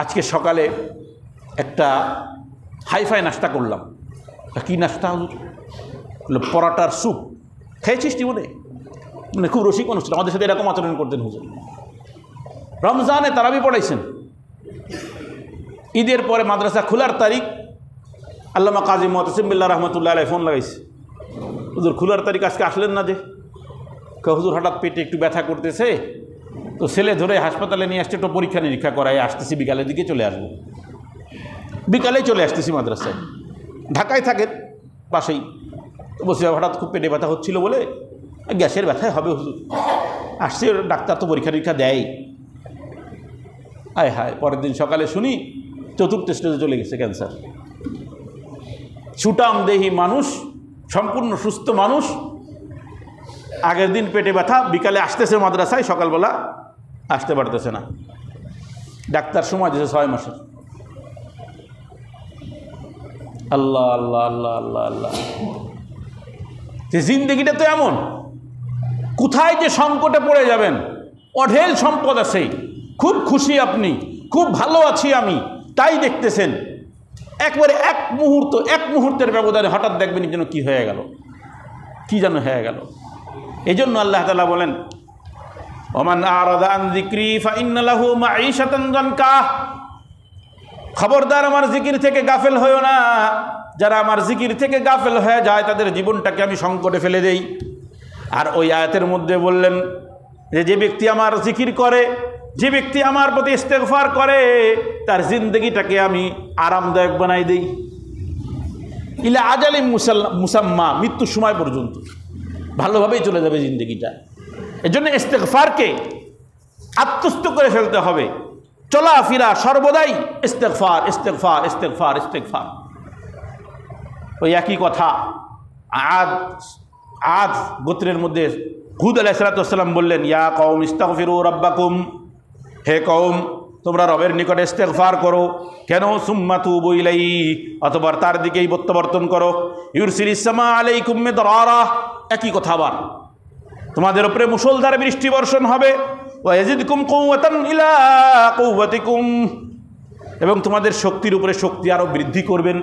S1: আজকে সকালে একটা হাইফাই নাস্তা করলাম। কি নাস্তা হুজুর? পরাটার স্যুপ খেয়েছিস জীবনে? মানে খুব রসিক মানুষ ছিল, আমাদের সাথে এরকম আচরণ করতেন হুজুর। রমজানে তারাবি পড়াইছেন। ঈদের পরে মাদ্রাসা খোলার তারিখ আল্লামা কাজী মুতাসিম বিল্লাহ রহমতুল্লাহ আলাইহি ফোন লাগাইছে, হুজুর খোলার তারিখ আজকে আসলেন না যে? হুজুর হঠাৎ পেটে একটু ব্যথা করতেছে, তো ছেলে ধরে হাসপাতালে নিয়ে আসছে, একটু পরীক্ষা নিরীক্ষা করায় আসতেছি, বিকালের দিকে চলে আসবো। বিকালেই চলে আসতেছি মাদ্রাসায়, ঢাকায় থাকেন পাশেই। বসে হঠাৎ খুব পেটে ব্যথা হচ্ছিল বলে, গ্যাসের ব্যথায় হবে হুজুর, আসছে ডাক্তার তো পরীক্ষা নিরীক্ষা দেয়। হায় হায়, পরের দিন সকালে শুনি 4র্থ স্টেজে চলে গেছে ক্যান্সার। সুটাম দেহি মানুষ, সম্পূর্ণ সুস্থ মানুষ, আগের দিন পেটে ব্যথা, বিকালে আসতেছে মাদ্রাসায়, সকালবেলা আসতে পারতেছে না। ডাক্তার সময় দিয়েছে 6 মাসের। আল্লাহ আল্লাহ আল্লাহ আল্লাহ আল্লাহ, যে জিন্দগিটা তো এমন, কোথায় যে সংকটে পড়ে যাবেন। অঢেল সম্পদ আছে, খুব খুশি আপনি, খুব ভালো আছি আমি, তাই দেখতেছেন। একবারে এক মুহূর্তের ব্যবধানে হঠাৎ দেখবেন যেন কি হয়ে গেল, কি যেন হয়ে গেল। এই জন্য আল্লাহ তাআলা বলেন, ওমান আরাদা আন যিকরি ফাইন্না লাহু মাঈশাতান যানকা, খবরদার আমার জিকির থেকে গাফেল হয়ো না। যারা আমার জিকির থেকে গাফেল হয়ে যায় তাদের জীবনটাকে আমি সংকটে ফেলে দেই। আর ওই আয়াতের মধ্যে বললেন যে ব্যক্তি আমার জিকির করে, যে ব্যক্তি আমার প্রতি ইস্তেগফার করে, তার জিন্দগিটাকে আমি আরামদায়ক বানাই দেই। ইলা আজালিম মুসাম্মা, মৃত্যুর সময় পর্যন্ত ভালোভাবেই চলে যাবে জিন্দগিটা। এর জন্য ইস্তেগফারকে আত্মস্থ করে ফেলতে হবে। চলাফেরা সর্বদাই ইস্তেগফার ইস্তেগফার ইস্তেগফার ইস্তেগফার। ওই একই কথা আদ গোত্রের মধ্যে হুদ আলাইহিস সালাম বললেন, ইয়া কওম ইস্তাগফিরু রাব্বাকুম, হে কওম তোমরা রবের নিকটে ইস্তেগফার করো। কেন? সুম্মা তুবু ইলাইহি, অতঃপর তার দিকেই প্রত্যাবর্তন করো। ইউরসিলিস সামা আলাইকুম মিদরারা, একই কথা আবার, তোমাদের উপরে মুষলধারে বৃষ্টি বর্ষণ হবে। ওয়া ইয়াজিদকুম কুওয়াতান ইলা কুওয়াতিকুম, এবং তোমাদের শক্তির উপরে শক্তি আরো বৃদ্ধি করবেন।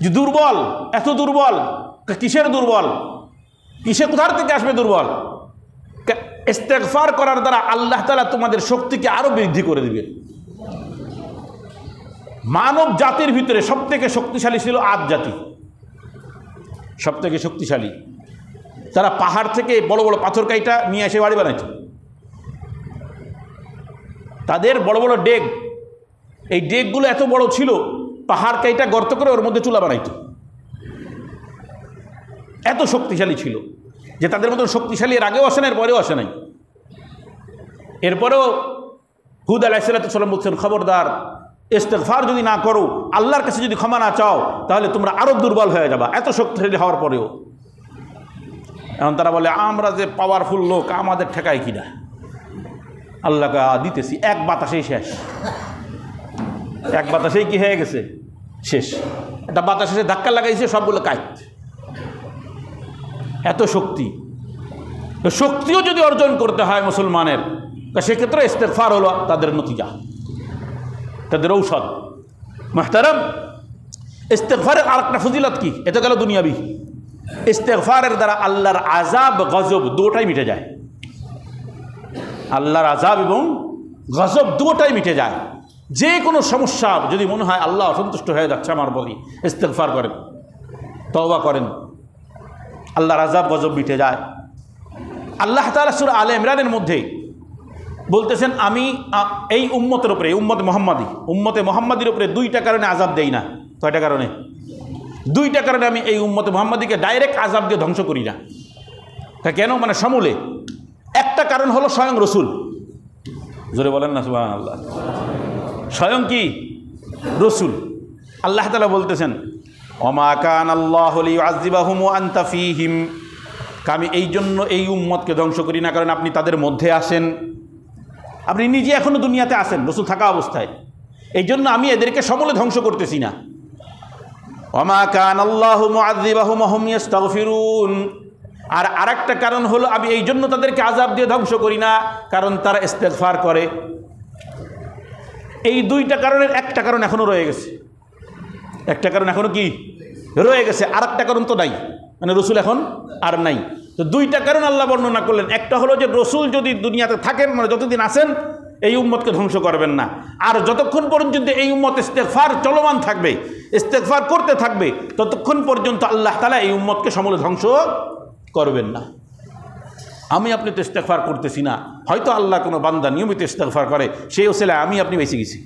S1: যে দুর্বল, এত দুর্বল, কিসের দুর্বল? কিসে কোথার থেকে আসবে দুর্বল? ইস্তেগফার করার দ্বারা আল্লাহ তাআলা তোমাদের শক্তিকে আরো বৃদ্ধি করে দিবেন। মানব জাতির ভিতরে সবথেকে শক্তিশালী ছিল আদ জাতি, সবথেকে শক্তিশালী। তারা পাহাড় থেকে বড় বড় পাথর কাইটা নিয়ে এসে বাড়ি বানাইত। তাদের বড় বড় ডেক, এই ডেকগুলো এত বড় ছিল, পাহাড় কাইটা গর্ত করে ওর মধ্যে চুলা বানাইত। এত শক্তিশালী ছিল যে তাদের মতন শক্তিশালী এর আগেও আসে না, এর পরেও আসে নাই। এরপরেও হুদ আলাইহিস সালাম বলছেন, খবরদার ইস্তেগফার যদি না করো, আল্লাহর কাছে যদি ক্ষমা না চাও, তাহলে তোমরা আরো দুর্বল হয়ে যাবা, এত শক্তিশালী হওয়ার পরেও। এখন তারা বলে আমরা যে পাওয়ারফুল লোক, আমাদের ঠেকায় কিনা। আল্লাহকে দিতেছি, এক বাতাসেই শেষ, এক বাতাসেই কি হয়ে গেছে শেষ। একটা বাতাস এসে ধাক্কা লাগাইছে, সবগুলো কাইট। এত শক্তি, শক্তিও যদি অর্জন করতে হয় মুসলমানের, সেক্ষেত্রে ইস্তেগফার হলো তাদের নতিজা, তাদের ঔষধ। মুহতারাম, ইস্তেগফারের আরেকটা ফজিলত কি? এটা গেল দুনিয়াবি। ইস্তেগফারের দ্বারা আল্লাহর আযাব গজব দুটোটাই মিটে যায়। আল্লাহর আযাব এবং গজব দুটোটাই মিটে যায়। যে কোনো সমস্যা যদি মনে হয় আল্লাহ অসন্তুষ্ট হয়ে যাচ্ছে আমার বলি, ইস্তেগফার করেন, তওবা করেন, আল্লাহর আযাব গজব মিটে যায়। আল্লাহ তাআলা সূরা আলে ইমরানের মধ্যে বলতেছেন, আমি এই উম্মতের উপরে, উম্মতে মুহাম্মাদির উপরে 2টা কারণে আযাব দেই না। কয়টা কারণে? 2টা কারণে আমি এই উম্মতে মুহাম্মাদিকে ডাইরেক্ট আযাব দিয়ে ধ্বংস করি না। তা কেন? মানে সমূলে। একটা কারণ হলো স্বয়ং রসুল। জোরে বলেন না সুবহানাল্লাহ। স্বয়ং কি? রসুল। আল্লাহ তাআলা বলতেছেন, ওমা কানাল্লাহু লিয়ুআযিবাহুম ওয়া আনতা ফীহিম, আমি এই জন্য এই উম্মতকে ধ্বংস করি না কারণ আপনি তাদের মধ্যে আসেন। আপনি নিজে এখনো দুনিয়াতে আসেন রসুল থাকা অবস্থায়, এই জন্য আমি এদেরকে সমূলে ধ্বংস করতেছি না। ওমা কানাল্লাহু মুআযিবাহুম ওয়া হুম ইস্তাগফিরুন, আর আরেকটা কারণ হলো আমি এই জন্য তাদেরকে আযাব দিয়ে ধ্বংস করি না কারণ তারা ইস্তেগফার করে। এই 2টা কারণের একটা কারণ এখনো রয়ে গেছে, একটা কারণ এখনো কি রয়ে গেছে, আরেকটা কারণ তো নাই। মানে রসুল এখন আর নাই। তো দুইটা কারণ আল্লাহ বর্ণনা করলেন। একটা হলো যে রসুল যদি দুনিয়াতে থাকেন, মানে যতদিন আছেন, এই উম্মতকে ধ্বংস করবেন না। আর যতক্ষণ পর্যন্ত এই উম্মত ইস্তেগফার চলমান থাকবে, ইস্তেগফার করতে থাকবে, ততক্ষণ পর্যন্ত আল্লাহ তাআলা এই উম্মতকে সমূলে ধ্বংস করবেন না। আমি আপনি তো ইস্তেগফার করতেছি না, হয়তো আল্লাহ কোনো বান্দা নিয়মিত ইস্তেগফার করে, সেই ওসিলা আমি আপনি বেঁচে গেছি।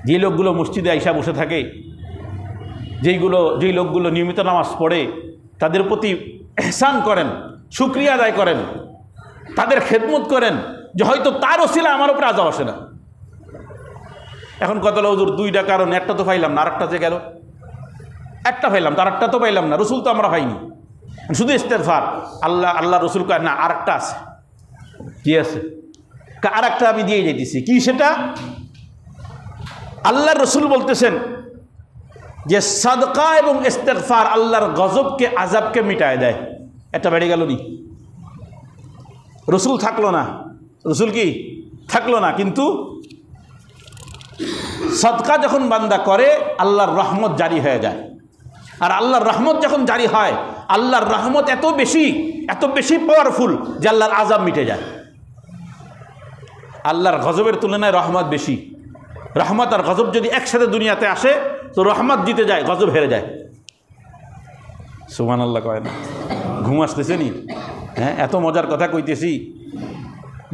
S1: যে লোকগুলো মসজিদে আইসা বসে থাকে, যেই লোকগুলো নিয়মিত নামাজ পড়ে, তাদের প্রতি ইহসান করেন, শুকরিয়া আদায় করেন, তাদের খেদমত করেন, যে হয়তো তার ওসিলা আমার উপরে আযাব আসে না। এখন কত হুজুর দুইটা কারণ, একটা তো পাইলাম না, আরেকটা যে গেল, একটা পাইলাম তো আরেকটা তো পাইলাম না, রসুল তো আমরা পাইনি, শুধু ইস্তেগফার। আল্লাহ রসুল কয় না, আরেকটা আছে। কি আছে? আরেকটা আমি দিয়ে যেতেছি। কি সেটা? আল্লাহ রসুল বলতেছেন যে সাদকা এবং ইস্তেগফার আল্লাহর গজবকে, আযাবকে মিটায় দেয়। এটা বেড়ে গেল নি? রসুল থাকলো না, রসুল কি থাকলো না, কিন্তু সাদকা যখন বান্দা করে আল্লাহর রহমত জারি হয়ে যায়। আর আল্লাহর রহমত যখন জারি হয়, আল্লাহর রহমত এত বেশি পাওয়ারফুল যে আল্লাহর আযাব মিটে যায়। আল্লাহর গজবের তুলনায় রহমত বেশি। রহমত আর গজব যদি একসাথে দুনিয়াতে আসে, তো রহমত জিতে যায়, গজব হেরে যায়। সুবহানাল্লাহ কয় না? ঘুম আসতেছে নি? হ্যাঁ, এত মজার কথা কইতেছি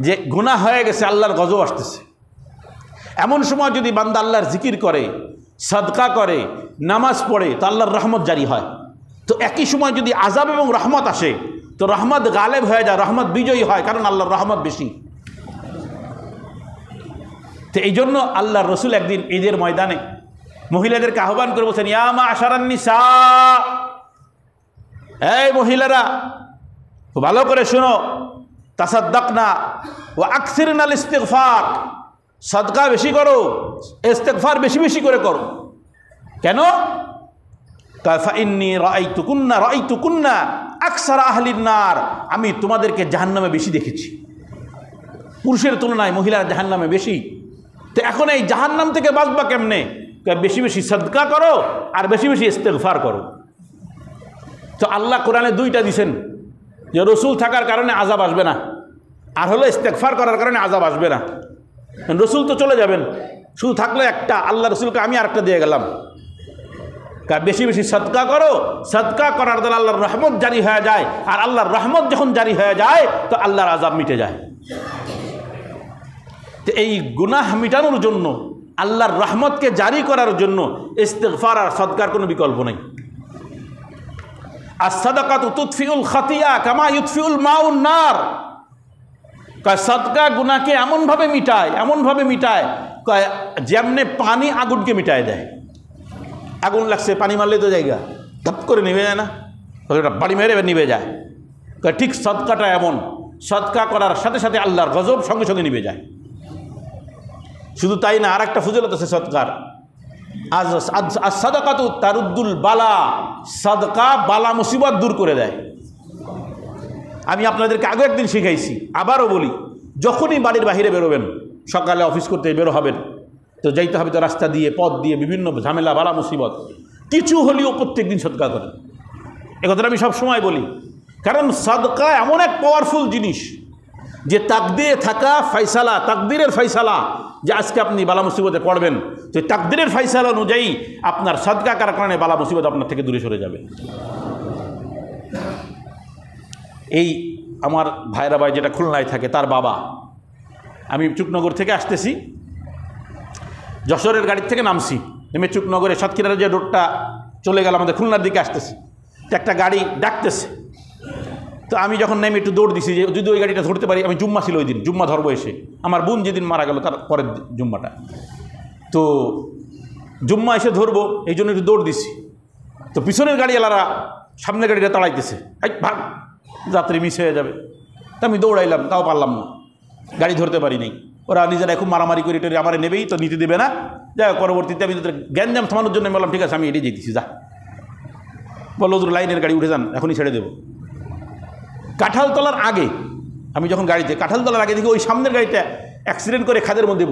S1: যে গুনাহ হয়ে গেছে, আল্লাহর গজব আসতেছে। এমন সময় যদি বান্দা আল্লাহর জিকির করে, সাদকা করে, নামাজ পড়ে, তো আল্লাহর রহমত জারি হয়। তো একই সময় যদি আযাব এবং রহমত আসে, তো রহমত গালেব হয়ে যায়, রহমত বিজয়ী হয়, কারণ আল্লাহর রহমত বেশি। তো এই জন্য আল্লাহর রসুল একদিন ঈদের ময়দানে মহিলাদেরকে আহ্বান করে বলছেন, ইয়া মা'শারান নিসা, এই মহিলারা ভালো করে শোনো, তাসাদ্দাকনা ওয়া আকসিরনাল ইস্তিগফার, সাদকা বেশি করো, ইস্তিগফার বেশি বেশি করে করো। কেন? ফাইন্নী রাআইতুকুন্না আকসারা আহলিন নার, আমি তোমাদেরকে জাহান্নামে বেশি দেখেছি। পুরুষের তুলনায় মহিলারা জাহান্নামে বেশি। তো এখন এই জাহান্নাম থেকে বাঁচবা কেমনে? বেশি বেশি সাদকা করো আর বেশি বেশি ইস্তেগফার করো। তো আল্লাহ কোরআনে দুইটা দিছেন, যে রসুল থাকার কারণে আযাব আসবে না, আর হলো ইস্তেগফার করার কারণে আযাব আসবে না। রসুল তো চলে যাবেন, শুধু থাকলে একটা, আল্লাহ রসুলকে আমি আরেকটা দিয়ে গেলাম, বেশি বেশি সাদকা করো, সাদকা করার দ্বারা আল্লাহর রহমত জারি হয়ে যায়, আর আল্লাহর রহমত যখন জারি হয়ে যায়, তো আল্লাহর আযাব মিটে যায়। তো এই গুনাহ মিটানোর জন্য, আল্লাহর রহমতকে জারি করার জন্য ইস্তিগফার আর সাদকার কোনো বিকল্প নেই। as-সাদাকাতু তুতফিউল খাতিয়া কামা ইউতফিউল মাউন নার, সাদকা গুনাহকে এমনভাবে মিটায় যেমনে পানি আগুনকে মিটায় দেয়। আগুন লাগছে, পানি মারলে তো জায়গা ধপ করে নিভে যায় না, বাড়ি মেরে নিভে যায়। ঠিক সাদকাটা এমন, সাদকা করার সাথে সাথে আল্লাহর গজব সঙ্গে সঙ্গে নিভে যায়। শুধু তাই না, আর একটা ফজিলত আছে সাদকার, as-সাদাকাতু তারুদ্দুল বালা, সাদকা বালা মুসিবত দূর করে দেয়। আমি আপনাদেরকে আগে একদিন শিখাইছি, আবারও বলি, যখনই বাড়ির বাহিরে বেরোবেন, সকালে অফিস করতে বেরো হবেন, তো যাইতে হবে তো রাস্তা দিয়ে, পথ দিয়ে, বিভিন্ন ঝামেলা, বালা মুসিবত, কিছু হলেও প্রত্যেক দিন সাদকা করেন। এ কথাটা আমি সবসময় বলি, কারণ সাদকা এমন এক পাওয়ারফুল জিনিস যে তাকদিরে থাকা ফয়সালা, তাকদিরের ফয়সালা, যে আজকে আপনি বালা মুসিবতে পড়বেন, তো তাকদিরের ফয়সালা অনুযায়ী আপনার সাদকা করার কারণে বালা মুসিবত আপনার থেকে দূরে সরে যাবে। এই আমার ভাইরা ভাই যেটা খুলনায় থাকে, তার বাবা, আমি চুকনগর থেকে আসতেছি, যশোরের গাড়ির থেকে নামছি, নেমে চুকনগরে সাতক্ষীরার যে রোডটা চলে গেল আমাদের খুলনার দিকে আসতেছি, তো একটা গাড়ি ডাকতেছে। তো আমি যখন নেমে একটু দৌড় দিছি, যে যদি ওই গাড়িটা ধরতে পারি, আমি জুম্মা ছিল ওই দিন, জুম্মা ধরবো এসে, আমার বোন যেদিন মারা গেল তার পরের জুম্মাটা, তো জুম্মা এসে ধরবো, এই জন্য একটু দৌড় দিছি। তো পিছনের গাড়িওয়ালারা সামনের গাড়িটা তাড়াইতেছে, ভাগ, যাত্রী মিস হয়ে যাবে। তা আমি দৌড়াইলাম, তাও পারলাম না, গাড়ি ধরতে পারি নাই। ওরা নিজেরা খুব মারামারি করে টেরে আমার নেবেই, তো নিতে দেবে না। যাই হোক, পরবর্তীতে আমি তাদের গ্যাঞ্জাম থামানোর জন্য বললাম, ঠিক আছে আমি এটাই যেতেছি, যা বললো ওদের লাইনের গাড়ি উঠে যান, এখনই ছেড়ে দেবো। কাঁঠালতলার আগে, আমি যখন গাড়িতে কাঁঠালতলার আগে দেখি ওই সামনের গাড়িটা অ্যাক্সিডেন্ট করে খাদের মধ্যে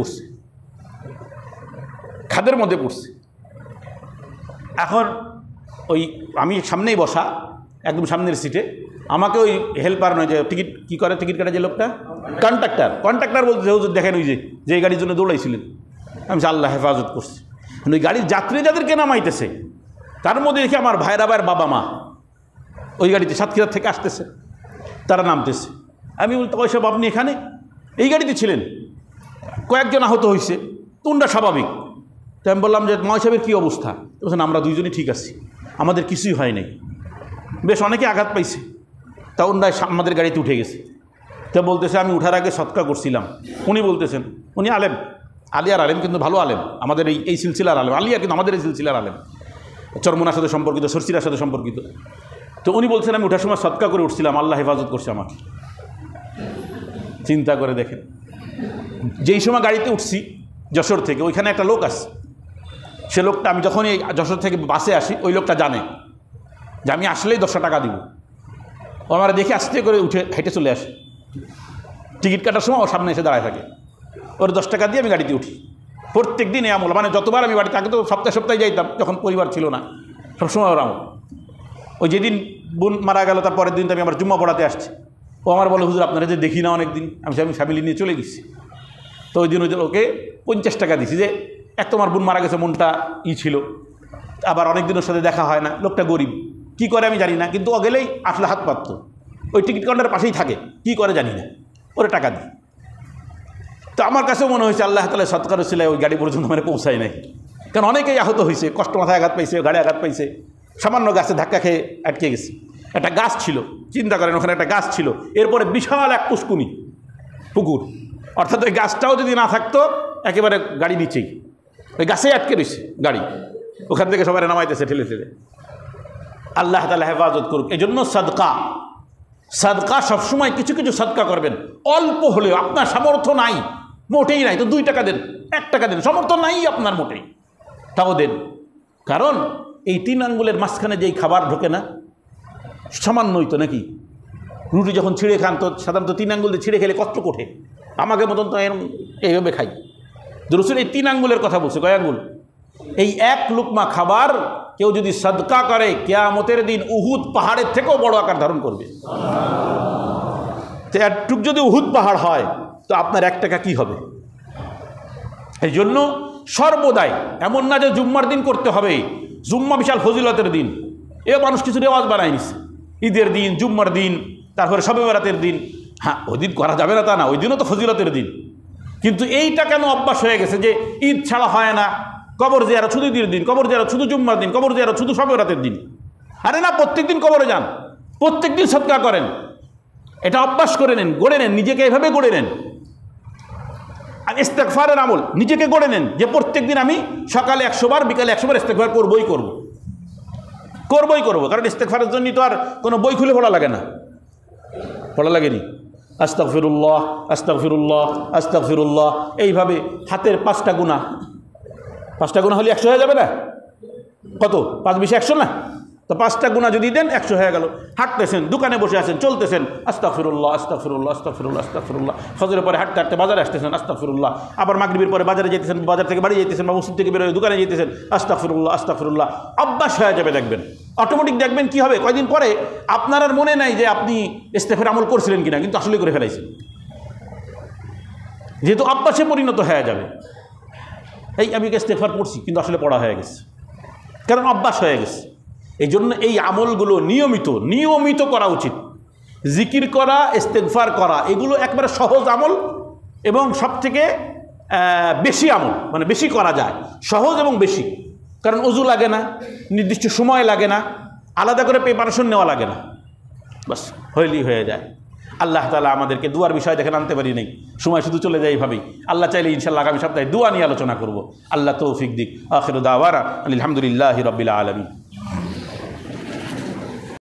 S1: পড়ছে। এখন ওই আমি সামনেই বসা, একদম সামনের সিটে, আমাকে ওই হেল্পার নয় যে টিকিট কী করে, টিকিট কাটা যে লোকটা, কন্ট্রাক্টর বলতে হুজুর দেখেন ওই যে এই গাড়ির জন্য দৌড়াইছিলেন। আমি আল্লাহ হেফাজত করছি। ওই গাড়ির যাত্রী যাদেরকে নামাইতেছে তার মধ্যে দেখি আমার ভাইরা ভাইয়ের বাবা মা ওই গাড়িতে সাতক্ষীরা থেকে আসতেছে, তারা নামতেছে। আমি বলতে ওইসব আপনি এখানে এই গাড়িতে ছিলেন, কয়েকজন আহত হয়েছে, তোমরা স্বাভাবিক। তো আমি বললাম যে ময় সাহেবের কী অবস্থা? বলছেন আমরা দুইজনই ঠিক আছি, আমাদের কিছুই হয় নাই, বেশ অনেকে আঘাত পাইছে। তা ওনারা আমাদের গাড়িতে উঠে গেছে। তা বলতেছে আমি উঠার আগে সৎকা করছিলাম। উনি বলতেছেন, উনি আলেম, আলিয়ার আলেম, কিন্তু ভালো আলেম, আমাদের এই সিলসিলার আলেম, আলিয়া কিন্তু আমাদের এই সিলসিলার আলেম, চরমনার সাথে সম্পর্কিত, সরসিরার সাথে সম্পর্কিত। তো উনি বলছেন আমি উঠার সময় সৎকা করে উঠছিলাম, আল্লাহ হেফাজত করছে আমাকে। চিন্তা করে দেখেন, যেই সময় গাড়িতে উঠছি যশোর থেকে, ওইখানে একটা লোক আসছে। সে লোকটা, আমি যখনই যশোর থেকে বাসে আসি, ওই লোকটা জানে যে আমি আসলেই 10 টাকা দিব। ও আমার দেখে আস্তে করে উঠে হেঁটে চলে আসে, টিকিট কাটার সময় ও সামনে এসে দাঁড়ায় থাকে। ওর 10 টাকা দিয়ে আমি গাড়িতে উঠি। প্রত্যেক দিন এই আমল, মানে যতবার আমি বাড়িতে, আগে তো সপ্তাহে সপ্তাহে যাইতাম যখন পরিবার ছিল না, সবসময় ওর আমল। ওই যেদিন বোন মারা গেল তার পরের দিন তো আমি আমার জুম্মা পড়াতে আসছি। ও আমার বলে হুজুর আপনারা যে দেখি না অনেক দিন, আমি ফ্যামিলি নিয়ে চলে গেছি। তো ওই দিন ওকে 50 টাকা দিছি, যে এক তোমার বোন মারা গেছে, মনটা ছিল, আবার অনেক দিনের সাথে দেখা হয় না, লোকটা গরিব, কি করে আমি জানি না, কিন্তু ও গেলেই আসলে হাত পাতত, ওই টিকিট কাউন্টারের পাশেই থাকে, কি করে জানি না, ওরা টাকা দিই। তো আমার কাছেও মনে হয়েছে আল্লাহ তাআলা সৎকার উসিলায় ওই গাড়ি পর্যন্ত মানে পৌঁছায় নাই, কারণ অনেকেই আহত হয়েছে, কষ্ট মাথায় আঘাত পাইছে, গাড়ি আঘাত পাইছে, সামান্য গাছে ধাক্কা খেয়ে আটকে গেছে। একটা গাছ ছিল, চিন্তা করেন, ওখানে একটা গাছ ছিল, এরপরে বিশাল এক পুষ্কুনি পুকুর, অর্থাৎ ওই গাছটাও যদি না থাকতো একেবারে গাড়ি নিচেই, ওই গাছেই আটকে রয়েছে গাড়ি, ওখান থেকে সবাই নামাইতেছে ঠেলে ঠেলে। আল্লাহ তাআলা হেফাজত করুক। এই জন্য সাদকা সবসময় কিছু কিছু সাদকা করবেন, অল্প হলেও। আপনার সামর্থ্য নাই, মোটেই নাই, তো 2 টাকা দেন, 1 টাকা দেন, সামর্থ্য নাই আপনার মোটেই, তাও দেন। কারণ এই 3 আঙ্গুলের মাঝখানে যেই খাবার ঢোকে না, সামান্যই তো নাকি, রুটি যখন ছিঁড়ে খান তো সাধারণত 3 আঙ্গুল দিয়ে ছিঁড়ে খেলে কষ্ট কোঠে, আমাকে মতন তো এরকম এইভাবে খাই। রসুল এই 3 আঙ্গুলের কথা বলছে, কয় আঙ্গুল? এই 1 লুকমা খাবার কেউ যদি সাদকা করে, কিয়ামতের দিন উহুদ পাহাড়ের থেকেও বড় আকার ধারণ করবে। তো একটুক যদি উহুদ পাহাড় হয় তো আপনার 1 টাকা কি হবে? এই জন্য সর্বদাই, এমন না যে জুম্মার দিন করতে হবে, জুম্মা বিশাল ফজিলতের দিন, মানুষ কিছু রেওয়াজ বানায় নিছে, ঈদের দিন, জুম্মার দিন, তারপরে শবে বরাতের দিন। হ্যাঁ, ওই দিন করা যাবে না তা না, ওই দিনও তো ফজিলতের দিন, কিন্তু এইটা কেন অভ্যাস হয়ে গেছে যে ঈদ ছাড়া হয় না, কবর জিয়ারত শুধু ঈদের দিন, কবর জিয়ারত শুধু জুম্মার দিন, কবর জিয়ারত শুধু শবে বরাতের দিন। আরে না, প্রত্যেক দিন কবরে যান, প্রত্যেক দিন সদকা করেন, এটা অভ্যাস করে নেন, গড়ে নেন, নিজেকে এভাবে গড়ে নেন। আর ইস্তেগফারের আমল নিজেকে গড়ে নেন, যে প্রত্যেক দিন আমি সকালে 100 বার, বিকালে 100 বার ইস্তেগফার করবই করব, কারণ ইস্তেগফারের জন্য তো আর কোনো বই খুলে পড়া লাগে না, পড়া লাগেনি। আস্তাগফিরুল্লাহ, আস্তাগফিরুল্লাহ, আস্তাগফিরুল্লাহ, এইভাবে হাতের 5টা গুনাহ, 5টা গুনাহ হলে 100 হয়ে যাবে না? কত? 5 20 100 না? তো 5টা গুনাহ যদি দেন 100 হয়ে গেল। হাঁটতেছেন, দোকানে বসে আছেন, চলতেছেন, আস্তাগফিরুল্লাহ, আস্তাগফিরুল্লাহ, আস্তাগফিরুল্লাহ, আস্তাগফিরুল্লাহ। ফজরের পরে হাঁটতে হাঁটতে বাজারে আসতেছেন, আস্তাগফিরুল্লাহ। আবার মাগরিবের পরে বাজারে যেতেছেন, বাজার থেকে বাড়ি যেতেছেন, বা মসজিদ থেকে বেরোয় দোকানে যেতেছেন, আস্তাগফিরুল্লাহ, আস্তাগফিরুল্লাহ। অভ্যাস হয়ে যাবে, দেখবেন অটোমেটিক। দেখবেন কি হবে, কয়দিন পরে আপনার আর মনে নাই যে আপনি ইস্তেগফার আমল করছিলেন কিনা, কিন্তু আসলে করে ফেলাইছেন, যেহেতু অভ্যাসে পরিণত হয়ে যাবে। আমি ইস্তেগফার পড়ছি কিন্তু আসলে পড়া হয়ে গেছে, কারণ অভ্যাস হয়ে গেছে। এই জন্য এই আমলগুলো নিয়মিত করা উচিত। জিকির করা, ইস্তেগফার করা, এগুলো একবারে সহজ আমল এবং সবথেকে বেশি আমল, মানে বেশি করা যায়, সহজ এবং বেশি। কারণ অজু লাগে না, নির্দিষ্ট সময় লাগে না, আলাদা করে প্রিপারেশন নেওয়া লাগে না, বাস হইলেই হয়ে যায়। আল্লাহ তাআলা আমাদেরকে দুয়ার বিষয় দেখেন আনতে পারি নাই, সময় শুধু চলে যায় এইভাবেই। আল্লাহ চাইলে ইনশাআল্লাহ আগামী সপ্তাহে দুয়া নিয়ে আলোচনা করব। আল্লাহ তৌফিক দিক। আখিরু দাওয়ানা আলহামদুলিল্লাহি রাব্বিল আলামিন।